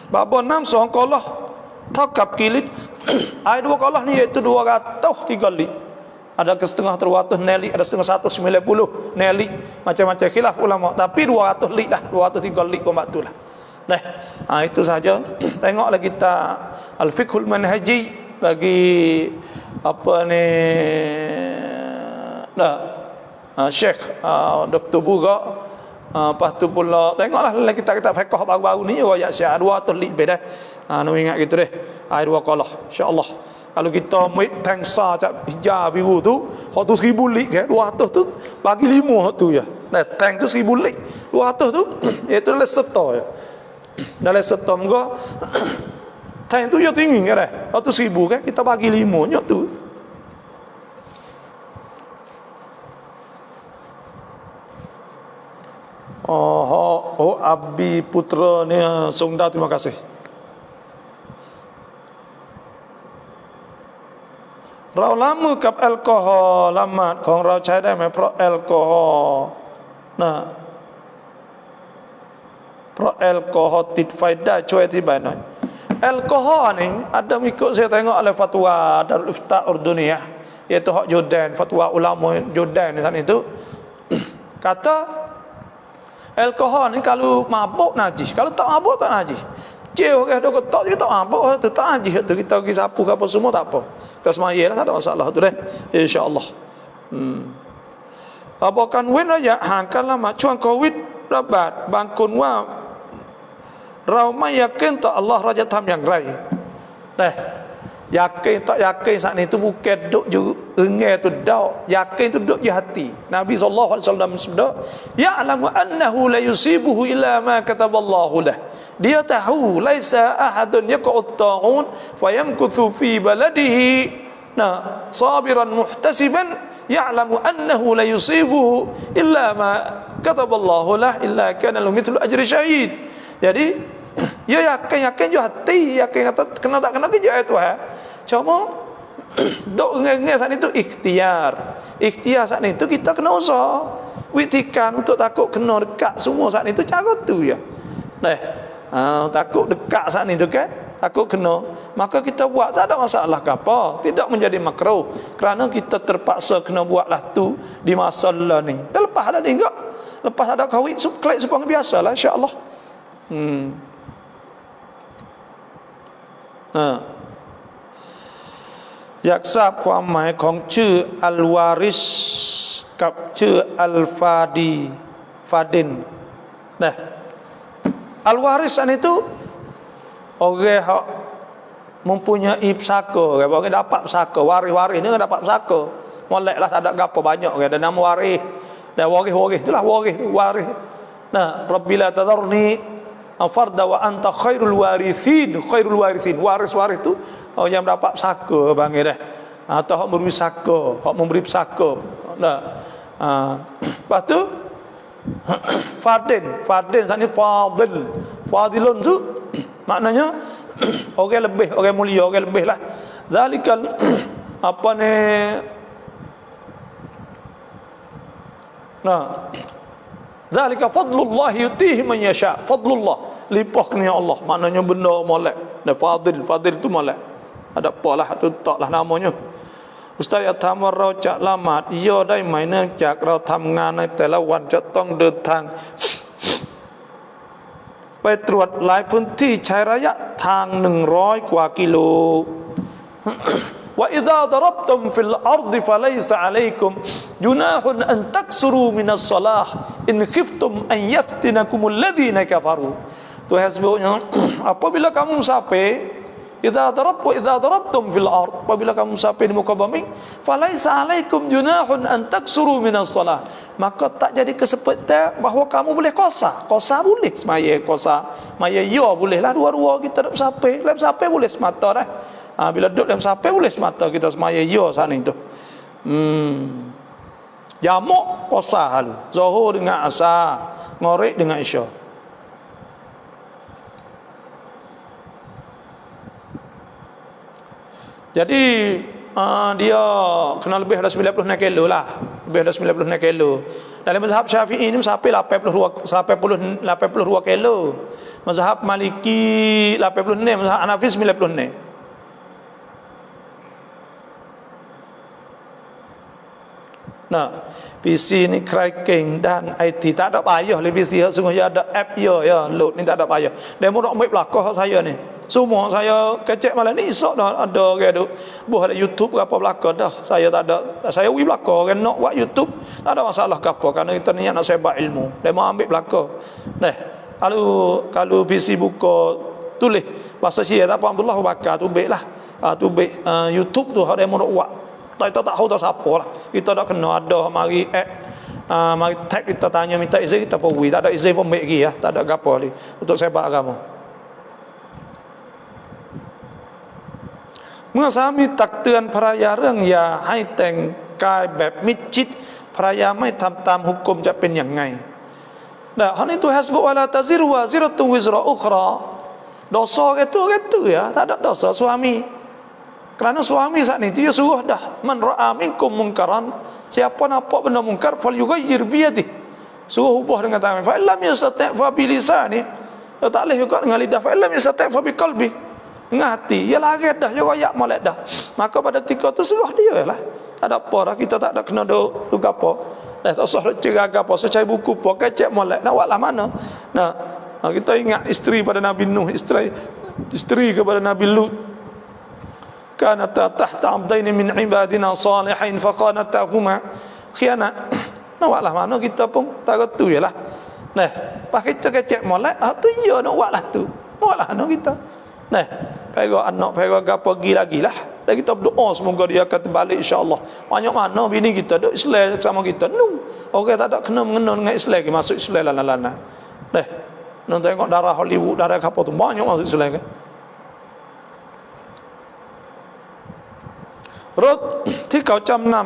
bab 6 2 qalah เท่ากับกี่ลิตร air 2 qalah ni iaitu 203 lit ada ke setengah 200 neli ada setengah 190 neli macam-macam khilaf ulama tapi 200 lit lah 203 lit kau mak tu lah dah itu saja tengoklah kita al-fiqhul manhaji bagi apa ni Syekh Dr. Buga lepas tu pula tengoklah kita fiqh baru-baru ni ayat syiah 200 lebih dah nak ingat gitu deh air 2 qalah insyaallah kalau kita ambil tank sah cak hijau biru tu hak tu 1000 lit ke 200 tu bagi 5 hak tu ya nah tank tu 1000 lit 200 tu iaitu dalam setor ya dalam setor muka tank tu ya tinggi ke dah hak tu 1000 kan kita bagi 5 nya tu Abi Putra ni Songda terima kasih. Rau lama กับแอลกอฮอล์ละหมาดของเราใช้ได้ไหมเพราะแอลกอฮอล์เพราะแอลกอฮอล์ติดไฟได้ช่วยอธิบายหน่อยแอลกอฮอล์นี่ada ikut saya tengok oleh fatwa Darul Ifta Urduniyah iaitu hak Jordan fatwa ulama Jordan di sana itu kata alkohol ni kalau mabuk najis, kalau tak mabuk tak najis. Cil orang dah ketak dia tak mabuk tu tak najis tu kita pergi sapu ke apa semua tak apa. Kita semayalah tak ada masalah tu deh. Insya-Allah. Apakah wen ya hangkanlah mak ช่วงโควิดระบาดบางคนว่าเราไม่อยากเกินต่ออัลลอฮ์เราจะทำอย่างไร yakin tak yakin saat ni tu bukan duk je engai tu dak yakin tu duk je hati Nabi sallallahu alaihi wasallam sabda ya'lamu annahu la yusibuhu illa ma kataballahu lah dia tahu laisa ahadun yaqut ta'un fayamkuthu fi baladihi sabiran muhtasiban ya'lamu annahu la yusibuhu illa ma kataballahu lah illa kana lahu mithlu ajri syahid jadi ya yakin je hati yakin kata kena tak kena kerja itu cuma dok ngengai saat itu ikhtiar saat itu kita kena usaha witikan untuk takut kena dekat semua saat itu cara tu ya takut dekat saat itu kan takut kena maka kita buat tak ada masalah ke apa tidak menjadi makruh kerana kita terpaksa kena buatlah tu di masa ni dah lepas ada enggak lepas ada kawin klik sepang biasalah insya-Allahอยากทราบความหมายของชื่ออัลวาริสกับชื่ออัลฟาดินอัลวาริสอันitu orang yang mempunyai pusaka orang dapat pusaka waris-waris ni dapat pusaka moleklah tak ada gapo banyak ada nama waris dan waris itulah waris Rabbila tadharni farda wa anta khairul warithin waris tu orang yang dapat pusaka panggil dah atau hak memberi pusaka lepas tu Fadin sana Fadilun tu maknanya orang lebih orang mulia orang lebih lah zalikal apa ni zalika fadlullah yutihi man yasha fadlullah lipahnya Allah maknanya benda molek dan fadil tu molek ada apalah tu taklah namanya Ustazอยากถามว่าเราจะละหมาดย่อได้ไหมเนื่องจากเราทำงานในแต่ละวันจะต้องเดินทางไปตรวจหลายพื้นที่ใช้ระยะทาง100กว่ากิโลوإذا ضربتم في الأرض فليس عليكم جناح أن تقصروا من الصلاة إن خفتم أن يفتنكم الذين كفروا Tu hasbuhnya apabila kamu musafir, idza darabtum fil ard, apabila kamu musafir di muka bumi, falaisa alaikum junahun an taksuru minas salah, maka tak jadi kesempatan bahawa kamu boleh qasar. Qasar boleh semaya qasar, maya ya boleh lah dua-dua kita nak musafir. Dalam musafir boleh semata dah. Bila duduk dalam musafir boleh semata kita semaya ya sana itu. Jamak qasar halu, zuhur dengan asar, maghrib dengan isya. Jadi dia kena lebih dari 90 kilo lah. Lebih dari 90 kilo. Dalam mazhab Syafi'i ini sampai 82 kilo. Mazhab Maliki 86, mazhab Hanafi 96. Nah, PC ni cracking dan IT tak ada payah le PC sungguh ya ada app ya load ni tak ada payah. Demo nak ambil belakang saya ni. Semua saya kecek malam ni esok dah ada ke duk buat ada YouTube apa belakang dah. Saya tak ada. Saya wi belakang kan nak buat YouTube. Tak ada masalah ke apa kerana kita ni nak sebar ilmu. Demo ambil belakang. Nah, kalau PC buka tulis bahasa Syiah tak apa Abdullah Bakar tubiklah. Tubik YouTube tu ada demo nak buat. Kita tak tahu dah siapa lah. Kita dah kena ada mari mari tag kita tanya minta izin kita pergi. Tak ada izin pun baik lagi ya. Tak ada apa lagi untuk sebar agama. Mengasami taktuan peraya reng ya hai teng kai แบบมิดชิดภรรยาไม่ทำตามหุกมจะเป็นยังไง Nah, hal itu hasbu wala taziru waziratun wizra ukhra. Dosa gitu ya, tak ada dosa suami. Kerana suami saat ini dia suruh dah man ra'a minkum munkaran, siapa nampak benda mungkar falyughayyir bi yadihi, suruh ubah dengan tangan. Fa illam yastati' fa bi lisani, tak boleh juga dengan lidah. Fa illam yastati' fa bi qalbi, dengan hati. Ya larat dah, ya royak molek dah. Maka pada ketika tu suruh dia lah. Tak ada apa dah, kita tak ada kena duk apa. Tak usah cerita apa, secai buku apa, kecek molek. Nak buatlah mana? Nah, kita ingat isteri pada Nabi Nuh, isteri kepada Nabi Lut. Kanata tahta abdaini min ibadina salihin faqanatahuma khianat. Nak buatlah mana kita pun tak tu jelah. Nah, pas kita kecek molek, tu ya nak buatlah tu. Buatlah anak kita. Nah, pera anak pera gapo pergi lagi lah. Dan kita berdoa semoga dia akan terbalik insya-Allah. Banyak mana bini kita duk Islam sama kita. Orang tak ada kena mengena dengan Islam ke masuk Islam lana-lana. Nah, nak tengok darah Hollywood, darah apa tu banyak masuk Islam ke. Rut ที่เขาจำน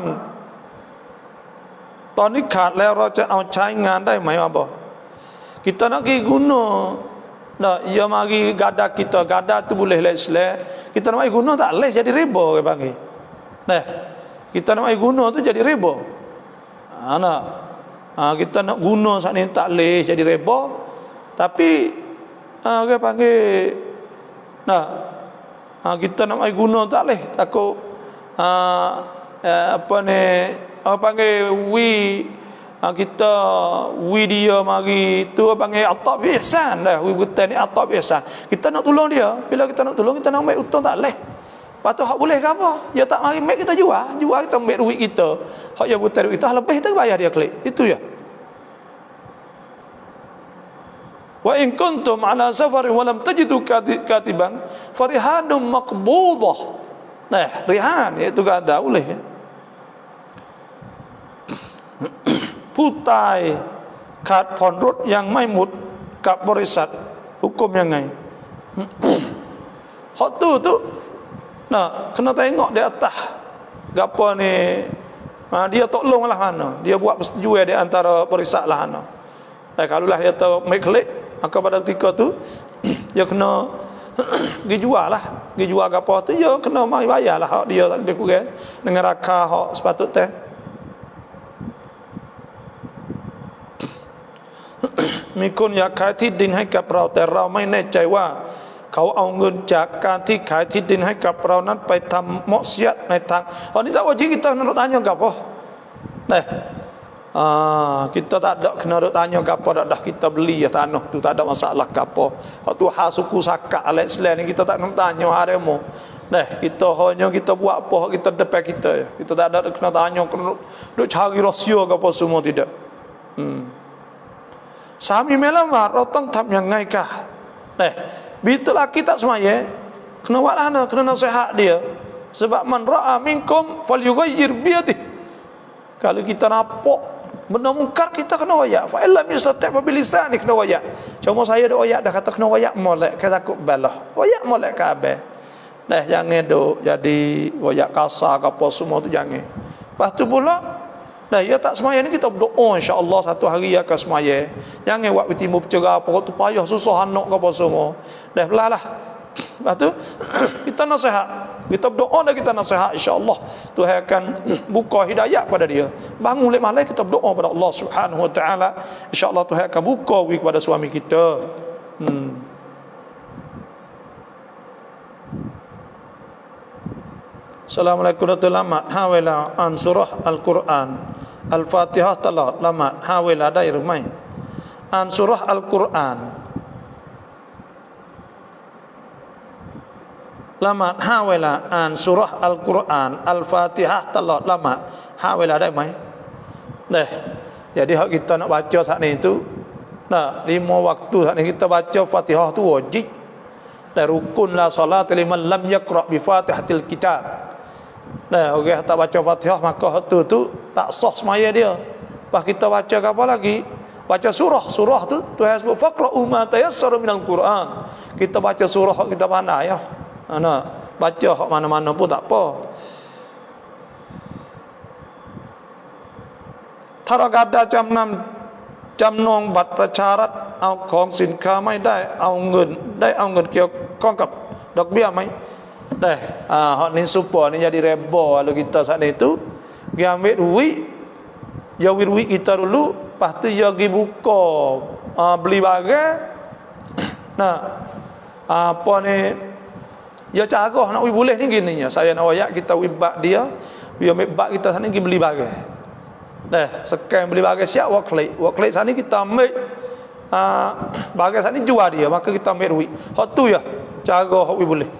ำตอนนี้ขาดแล้วเราจะเอาใช้งานได้ไหมมาบอก kita nak pergi guna nah ia mari gada kita gada tu boleh lah Islam, kita nak pergi guna tak boleh jadi riba ke panggil. Nah, kita nak pergi guna tu jadi riba. Kita nak guna saat ni tak boleh jadi riba, tapi ke panggil kita nak pergi guna tak boleh takut apa ni apa panggil kita dia mari tu panggil atab ihsan dah betul ni atab ihsan. Kita nak tolong dia, bila kita nak tolong kita nak ambil hutang tak leh. Lepas tu hak boleh ke apa? Dia tak mari make kita jual kita ambil duit kita. Hak dia betul duit kita lebih kita bayar dia klik. Itu ya. Wa in kuntum ala safarin wa lam tajidu katiban farihanun maqbudah. Nah, rihan iaitu gada boleh ya. Putai ขาดผ่อนรถยังไม่หมดกับบริษัท hukum yangไง hak tu nah kena tengok di atas gapo ni dia tolong lah mana dia buat persetujuan di antara barisan lah mana kalau lah dia tahu make klik maka pada ketika tu dia kena pergi jual gapo tu dia kena mari bayar lah hak dia tak dia kurang dengan rakah hak sepatutnya.มีคนอยากขายที่ดินให้กับเราแต่เราไม่แน่ใจว่าเขาเอาเงินจากการที่ขายที่ดินให้กับเรานั้นไปทำมัสยิดในทางตอนนี้tak wajib kita nak tanya gapo kita tak ada kena tanya gapo dah kita beli ya tanah tu tak ada masalah gapo tu hak suku sakak al-Islam ni kita tak nak tanya haremo kita hanya kita buat apa kita depan kita tak ada kena tanya kena duk cari rahsia gapo semua tidak สามีไม่ละหมาดเราต้องทำยังไงคะ Betul laki tak semaya, kena buat lah, kena nasihat dia. Sebab man ra'a minkum falyughayyir biyadihi. Kalau kita nampak benda mungkar, kita kena wayak. Fa illam yastati' fa bilisan, kena wayak. Cuma saya dak wayak dah kata kena wayak molek, ke takut balah. Wayak molek kabeh. Jangan duk jadi wayak kasar ke apa semua tu jangan. Lepas tu pula ya tak semaya ni kita berdoa insya-Allah satu hari akan semaya. Jangan buat timbul bercerah apa tu payah susah anak ke apa semua. Belalah. Lepas tu kita nasihat. Kita berdoa dan kita nasihat insya-Allah Tuhan akan buka hidayah pada dia. Bangun lek malam kita berdoa pada Allah Subhanahu Wa Taala, insya-Allah Tuhan akan buka kepada suami kita. Assalamualaikum warahmatullahi wabarakatuh. Hawala an surah Al-Quran Al-Fatihah talat lama hawala dair mai an surah Al-Quran lama hawala an surah Al-Quran Al-Fatihah talat lama hawala dair mai. Jadi hak kita nak baca saat ni tu 5 waktu saat ni kita baca Fatihah tu wajib. Dan rukun la salat liman lam yaqra bi Fatihatil kitab. Orang tak baca Fatihah maka tu tak sah semaya dia. Lepas kita baca apa lagi? Baca surah tu Tuhan sebut faqra'u ma tayassara minal Quran. Kita baca surah kita pandai ya. Baca hak mana-mana pun tak apa. Thara gada jam 6 จำนองบัตรประชารัฐเอาของสินค้าไม่ได้เอาเงินเกี่ยวข้องกับดอกเบี้ยไหมได้hak ni supaya ni jadi reba kalau kita saat itu dia ambil duit kita dulu lepas tu dia pergi buka beli barang apa ni dia cara nak boleh ni gini ya saya nak wayak kita wibak dia ambil bak kita saat ni pergi beli barang sekarang beli barang siap waklik saat ni kita ambil barang saat ni jual dia maka kita ambil duit hak tu ya cara hak boleh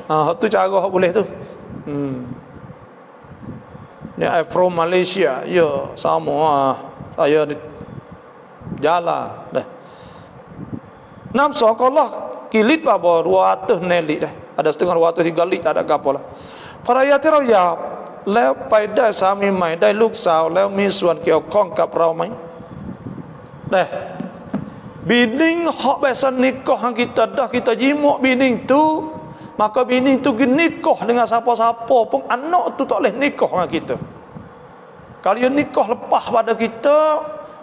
hak tu cara hak boleh tu ya from Malaysia ya sama saya jalan nam sekolah kilit apa 200 nelit ada setengah 200 3 lit ada apa lah para yaที่เราอยากแล้วไปได้สามีใหม่ได้ลูกสาวแล้วมีส่วนเกี่ยวข้องกับเราไหมbining hak biasa nikah kita dah kita jimuk bining tu maka bining tu nikah dengan siapa-siapa pun anak tu tak boleh nikah dengan kita. Kalau dia nikah lepas pada kita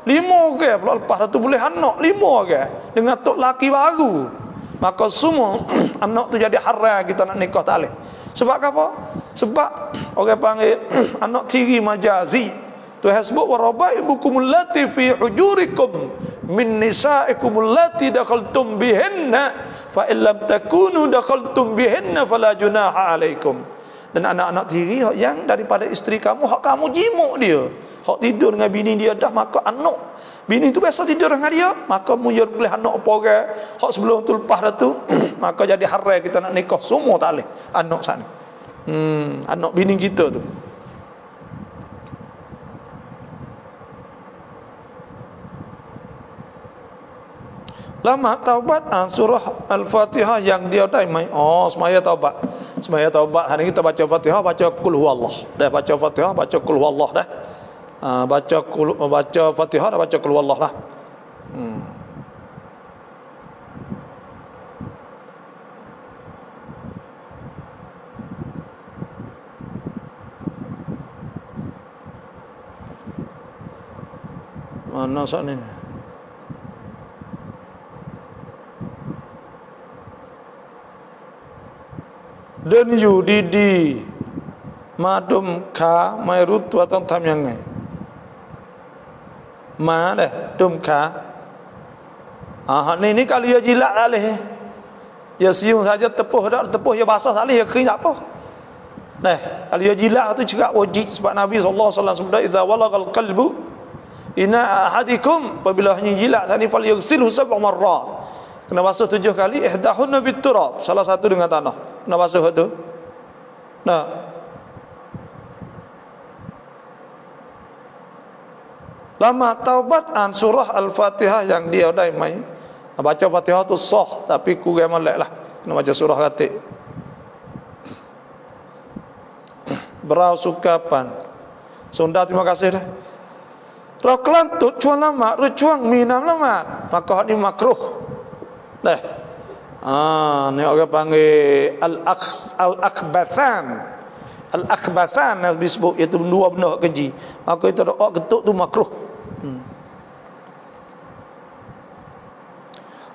5 orang pula lepas tu boleh anak 5 orang dengan tok laki baru maka semua anak tu jadi haram kita nak nikah tak boleh. Sebab apa? Sebab orang panggil anak tiri majazi. Tuhan sebut warabaibukum allati fi hujurikum min nisaikum allati dakhaltum bihinna fa illam takunu dakhaltum bihinna fala junaha alaikum. Dan anak-anak tiri yang daripada isteri kamu hak kamu jimuk dia hak tidur dengan bini dia dah maka anak bini tu biasa tidur dengan dia maka muyur boleh anak apa orang hak sebelum tu lepas dah tu maka jadi haram kita nak nikah semua tak boleh anak sana anak bini kita tu. Lama taubat surah Al-Fatihah yang dia dah main semaya taubat hari kita baca Fatihah baca qul huwallah dah baca Fatihah baca qul huwallah dah baca Fatihah dah baca qul huwallah lah mana saat niเดินอยู่ดีๆมาดมขาไม่รู้ตัวต้องทำยังไงมาdehดมขาni kalau dia jilat tak boleh dia siung saja tepuh dia basah tak boleh dia kering tak apa kalau dia jilat tu cakap wajib sebab Nabi SAW sebut idza walagal qalbu ina ahadikum apabila hanya jilat tadi fal yaghsilhu sab'a marrat kena basuh 7 kali ihdahunna biturab salah satu dengan tanah kena basuh tu lama taubat an surah Al-Fatihah yang dia dah main Baca Fatihah tu sah, tapi kurang molek lah. Kena baca surah Khatib. Berau sukapan. Sunda terima kasih dah. Rau kelantut cuang lama, cuang minam lama, maka ni makruh. Dah. Ni orang panggil al-akhbathan. Al-akhbathan yang disebut itu dua benda keji. Maka itu orang ketuk tu makruh.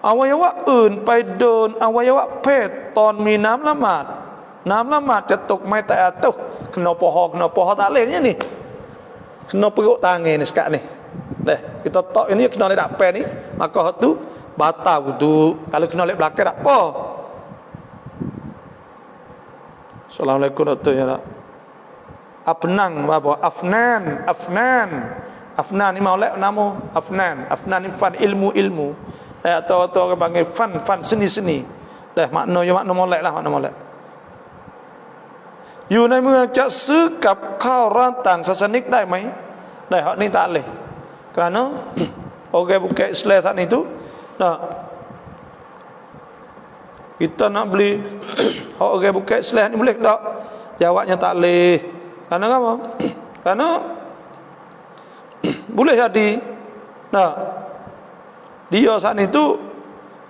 Awak pai don, awak ton minam lamat. Nam lamat cetuk mai tak atuh. Kena poho tak lehnya ni. Kena perut tangan ni sekat ni. Dah, kita tok ini kena lek pen ni, maka tu batal wudu. Kalau kena lek belakang tak apa. Assalamualaikum doktor ya. Afnan apa? Afnan ni maulek nama Afnan. Afnan ni fan ilmu. Atau orang panggil fan seni. Dah makna molek lah, makna molek. You nak mengajak sekap kau rantang sasanikได้ไหม ได้hak ni tak boleh. Kerana orang bukan Islam saat ni tu kita nak beli hak orang bukan Islam ni boleh tak? Jawabnya tak boleh. Kerana apa? Kerana boleh jadi dia saat ni tu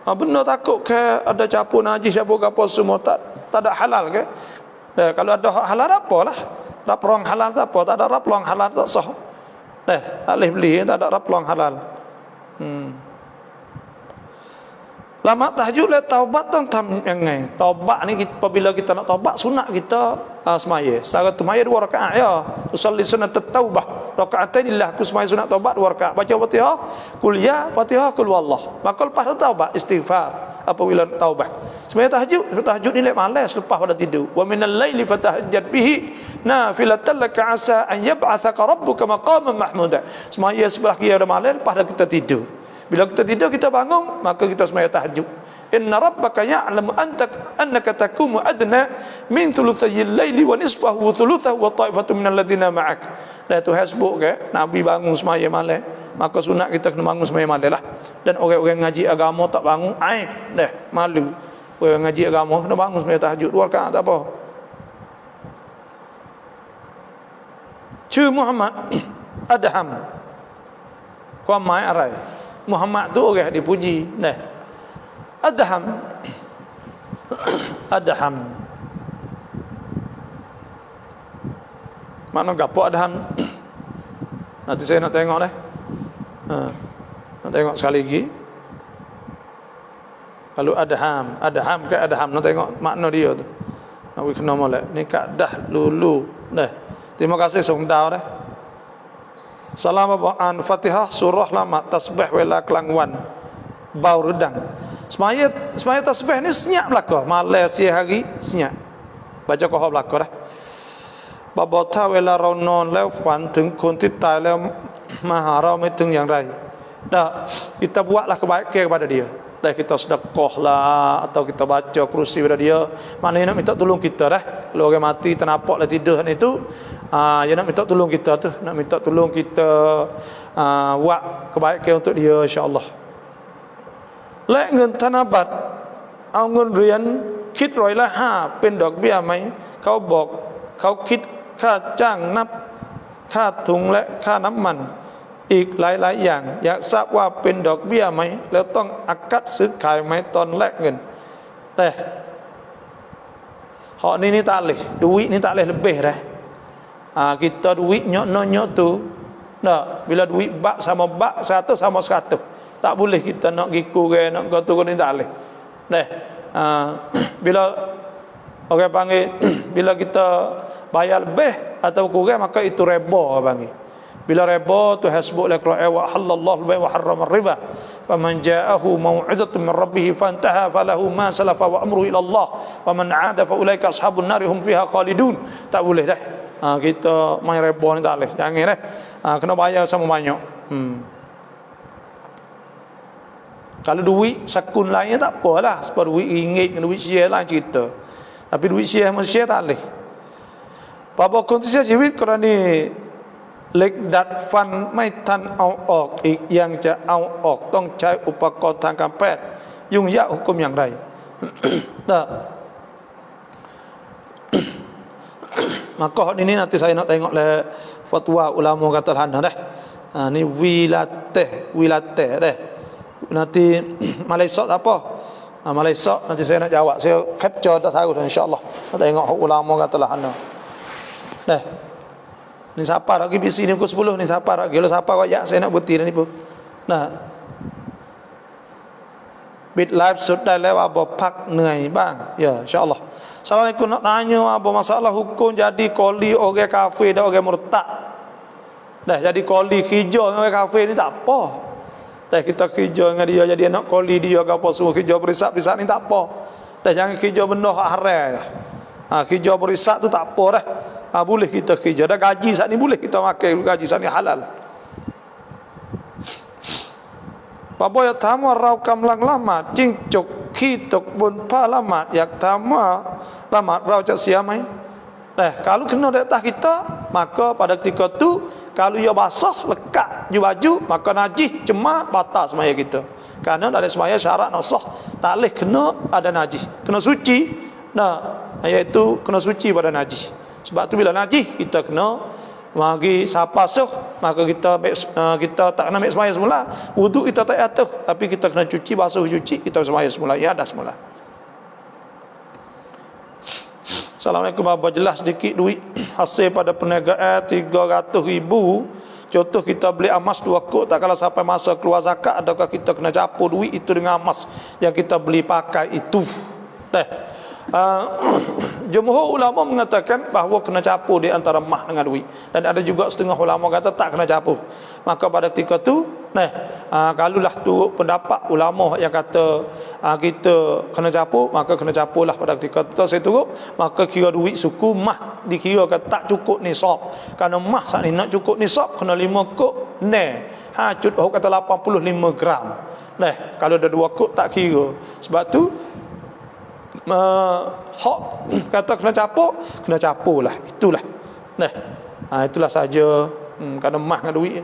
benar takut ke ada capur najis capur apa semua tak ada halal ke? Kalau ada hak halal apalah. Rap peluang halal tak apa, tak ada rap peluang halal tak sah. Tak boleh beli, tak ada rap peluang halal. Lama tahajud le taubat tu tam yang ngai. Taubat ni apabila kita nak taubat sunat kita semaya. Secara tu semaya 2 rakaat ya. Usolli sunat taubah. Rakaatanillah aku semaya sunat taubat 2 rakaat. Baca Fatihah, qul ya, Fatihah qul wallah. Maka lepas taubat istighfar apabila taubat. Semaya tahajud ni lek malas lepas pada tidur. Wa minal laili fatahajjad bihi nafilatan laka asa an yab'athaka rabbuka maqaman mahmuda. Semaya sebelah kiri dah malas lepas dah kita tidur. Bila kita tidur kita bangun, maka kita semaya tahajud. Inna rabbaka ya'lamu annaka taqumu adna min thuluthayil laili wa nisfahu wa thuluthahu wa ta'ifatu minal ladina ma'ak. Dan Tuhan sebut ke Nabi bangun semaya malam, maka sunat kita kena bangun semaya malam lah. Dan orang-orang ngaji agama tak bangun aib dah, malu. Orang ngaji agama kena bangun semaya tahajud 2 rakaat tak apa. Cu Muhammad Adham. Kau mai arai. Muhammad tu orang dipuji. Adham. Mana gapo Adham? Nanti saya nak tengok dah. Nak tengok sekali lagi. Kalau Adham ke Adham, nak tengok makna dia tu. Nak kena molek. Ni kat dah lulu. Terima kasih sungdau dah. Salam an Fatihah surah lama tasbih wala kelangwan bau redang. Semaya tasbih ni senyap belaka. Malaysia hari senyap. Baca kau belaka dah. บ่บ่ถ้าเวลาเรานอนแล้วฝันถึงคนที่ตายแล้วมาหาเราไม่ถึงอย่างไร kita buatlah kebaikan kepada dia. Kita sedekah lah atau kita baca kerusi pada dia. Maknanya nak minta tolong kita dah. Kalau orang mati ternampak lah tidur itu, dia nak minta tolong kita tu, nak minta tolong kita buat kebaikan untuk dia insya-Allah. และเงินธนบัตรเอาเงินเหรียญคิดร้อยละ5เป็นดอกเบี้ยไหมเขาบอกเขาคิดค่าจ้างนับค่าถุงและค่าน้ำมันอีกหลายๆอย่างอยากทราบว่าเป็นดอกเบี้ยไหมแล้วต้องอักกัดซื้อขายไหมตอนแลกเงินแต่hak ni tak boleh duit ni tak boleh lebih dah. Kita duit nyok tu bila duit bak sama bak 100 sama 100 tak boleh kita nak pergi kurang nak kau turun ni tak boleh bila orang panggil bila kita bayar lebih atau kurang maka itu riba panggil. Bila riba tu hasbuk la Quran wa halallahu al-bay' wa harrama ar-riba faman ja'ahu maw'izatun min rabbih fantaha falahu ma salafa wa amruhu ila Allah wa man 'ada fa ulaika ashabun nar hum fiha khalidun. Tak boleh dah kita main riba ni tak boleh, jangan dah. Kena bayar sama banyak. Kalau duit sakun lain tak apalah, sebab duit ringgit duit share lain cerita. Tapi duit share tak boleh. Bapa kondisi ชีวิตกรณี เหล็กดัดฟันไม่ทันเอาออกอีกยังจะเอาออกต้องใช้อุปกรณ์ทางการแพทย์ยุ่งยากhukumอย่างไร nah. Maka ini nanti saya nak tengok le fatwa ulama kata hana dah. Ni wilateh dah. Nanti Malaysia apa? Malaysia nanti saya nak jawab. Saya capture dah tahu dah insya-Allah. Nak tengok ulama kata hana. Dah. Ni siapa lagi bisi ni pukul 10 ni siapa lagi? Kalau siapa wayak saya nak bukti ni pun. Nah. ปิดไลฟ์สุดได้แล้วว่าบอกพักเหนื่อยบ้างya insyaallah. Assalamualaikum, nak tanya apa masalah hukum jadi koli orang kafir dan orang murtad. Dah jadi koli hijau dengan orang kafir ni tak apa. Dah kita hijau dengan dia jadi anak koli dia ke apa semua hijau berisap-berisap ni tak apa. Dah jangan hijau benda hak haram. Hijau berisap tu tak apa dah. Boleh kita hijau. Dah gaji saat ni boleh kita makan gaji saat ni halal. ป้าบอยถามว่าเรากำลังละหมาดจิ้งจกขี้ตกบนผ้าละหมาดอยากถามว่าละหมาดเราจะเสียไหมแต่ kalau kena di atas kita maka pada ketika itu kalau ia basah lekat di baju maka najis cemar batal semaya kita kerana dari semaya syarat nak sah tak boleh kena ada najis kena suci iaitu kena suci pada najis sebab tu bila najis kita kena bagi siapa suh maka kita tak kena ambil sembahyang semula wuduk kita tak atur tapi kita kena cuci basuh cuci kita sembahyang semula ya dah semula. Assalamualaikum, apa jelas sedikit duit hasil pada perniagaan 300,000 contoh kita beli emas 2 kok tak kala sampai masa keluar zakat adakah kita kena capur duit itu dengan emas yang kita beli pakai itu jumhur ulama mengatakan bahawa kena capur di antara emas dengan duit dan ada juga setengah ulama kata tak kena capur maka pada ketika tu kalulah tu pendapat ulama yang kata kita kena capur maka kena capurlah pada ketika tu saya turut maka kira duit suku emas dikira tak cukup nisab kerana emas saat ni nak cukup nisab kena 5 kok kata 85 gram kalau ada 2 kok tak kira sebab tu hak kata kena capur lah itulah itulah saja kerana emas dengan duit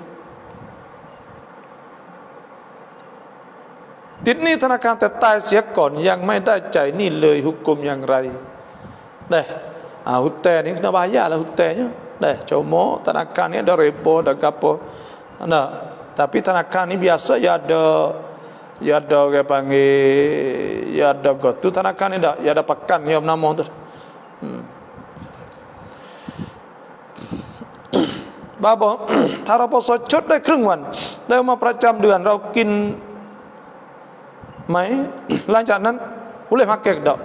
ทีนี้ธนาคารแต่ตายเสียก่อนยังไม่ได้จ่ายหนี้เลยหุกมอย่างไรหุแต่นี่ kena bayar lah hutangnya cumaธนาคารni ada repo ada apa tapiธนาคารni biasa ya ada orang panggil ya ada gotu thanakan ni dak ya ada pakan ya nama tu babo ถ้าเราพอชดได้ครึ่งวันแล้วมาประจำเดือนเรากินไหมหลังจากนั้น boleh makan tak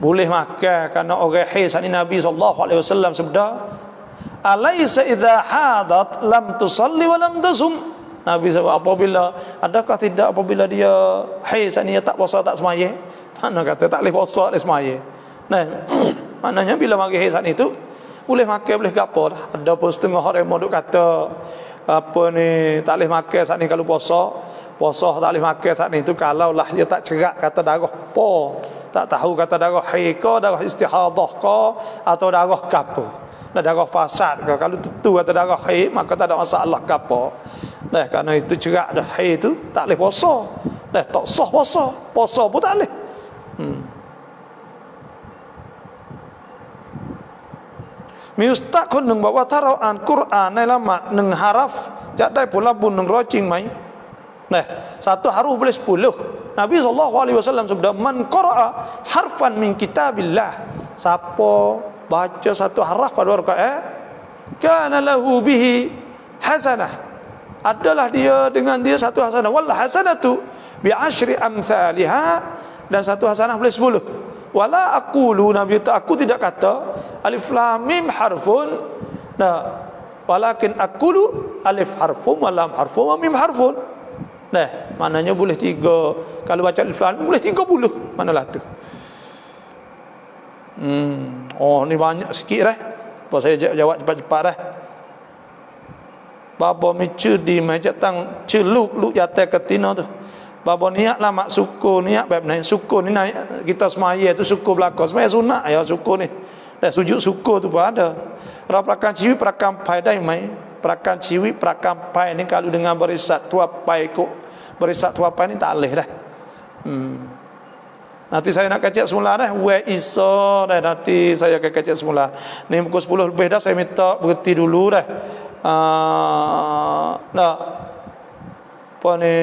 boleh makan kerana orang haid saat ini Nabi SAW sabda alaysa idza hadat lam tusalli wa lam tasum Nabi SAW apabila adakah tidak apabila dia haid saat ni tak puasa tak sembahyang mana kata tak boleh puasa tak sembahyang maknanya bila mari haid saat itu boleh makan boleh gapo dah ada pun setengah orang moduk kata apa ni tak boleh makan saat ni kalau puasa tak boleh makan saat ni tu kalau lah dia tak cerak kata darah po tak tahu kata darah haid ke darah istihadah ke atau darah gapo darah fasad ke kalau tentu kata darah haid maka tak ada masalah gapo kerana itu cerak dah haid tu tak boleh puasa tak sah puasa pun tak bolehมีอุสตาคนหนึ่งบอกว่าถ้าเราอ่านกุรอานในละหมาด1 haraf จะได้ผลบุญ100จริงไหมsatu haruf boleh 10 Nabi SAW sabda man qara'a harfan min kitabillah siapa baca satu haraf pada rakaat kana lahu bihi hasanah adalah dia dengan dia satu hasanah wal hasanatu bi asyri amsalha dan satu hasanah boleh 10 wala aqulu Nabi aku tidak kata alif lam mim harfun walakin aqulu alif harfun wa lam harfun wa mim harfun maknanya boleh 3 kalau baca alif lam boleh 30 manalah tu ni banyak sikit Bapak saya jawab cepat-cepat Bapa micu di meja tang celuk jatuh ke tina tu. Bapa niatlah mak syukur niat bab ni. Syukur ni naik kita semaya tu syukur belaka. Semaya sunat ya syukur ni. Dan sujud syukur tu pun ada. Ra prakan ciwi prakan faedah mai. perakan ciwi, perakan pai ni kalau dengan berisat tua pai kok berisat tua pai ni tak leh dah. Nanti saya nak kecek semula dah. Where iso dah nanti saya akan kecek semula. Ni pukul 10 lebih dah, saya minta berhenti dulu dah. Nah, apa ni?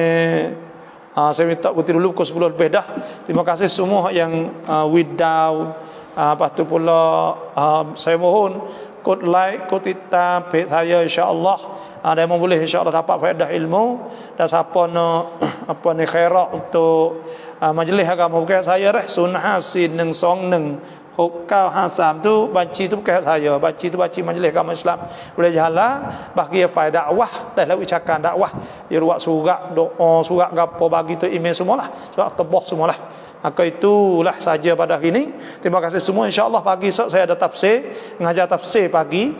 Saya minta berhenti dulu pukul 10 lebih dah. Terima kasih semua yang without. Lepas tu pula saya mohon kod like, kod titam page saya, insya-Allah. Ada yang boleh insya-Allah dapat faedah ilmu dan siapa nak apa ni khairat untuk majlis agama bukan saya dah sunnah hasin neng song neng hukau hasam tu banci tu bukan saya, banci tu banci majlis agama Islam boleh jalan bagi faedah dakwah dah lalu ucapan dakwah dia buat surat doa surat gapo bagi tu email semualah surat tebah semualah. Maka itulah saja pada hari ini. Terima kasih semua. InsyaAllah pagi esok saya ada tafsir, mengajar tafsir pagi.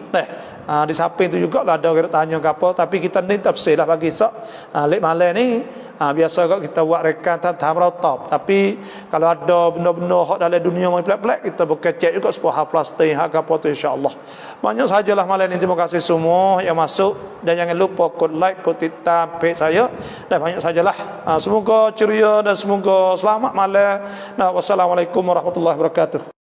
Di samping tu juga lah ada orang tanya ke apa. Tapi kita ni tafsir lah pagi esok. Lek malam ni biasa kalau kita buat rekan tam-tam. Tapi kalau ada benda-benda hak dalam dunia yang pelak-pelak, kita berkecek juga sebuah haflastin hak apa tu insya-Allah. Banyak sajalah malam ni. Terima kasih semua yang masuk dan jangan lupa kod like, kod titam page saya. Dan banyak sajalah. Semoga ceria dan semoga selamat malam. Wassalamualaikum warahmatullahi wabarakatuh.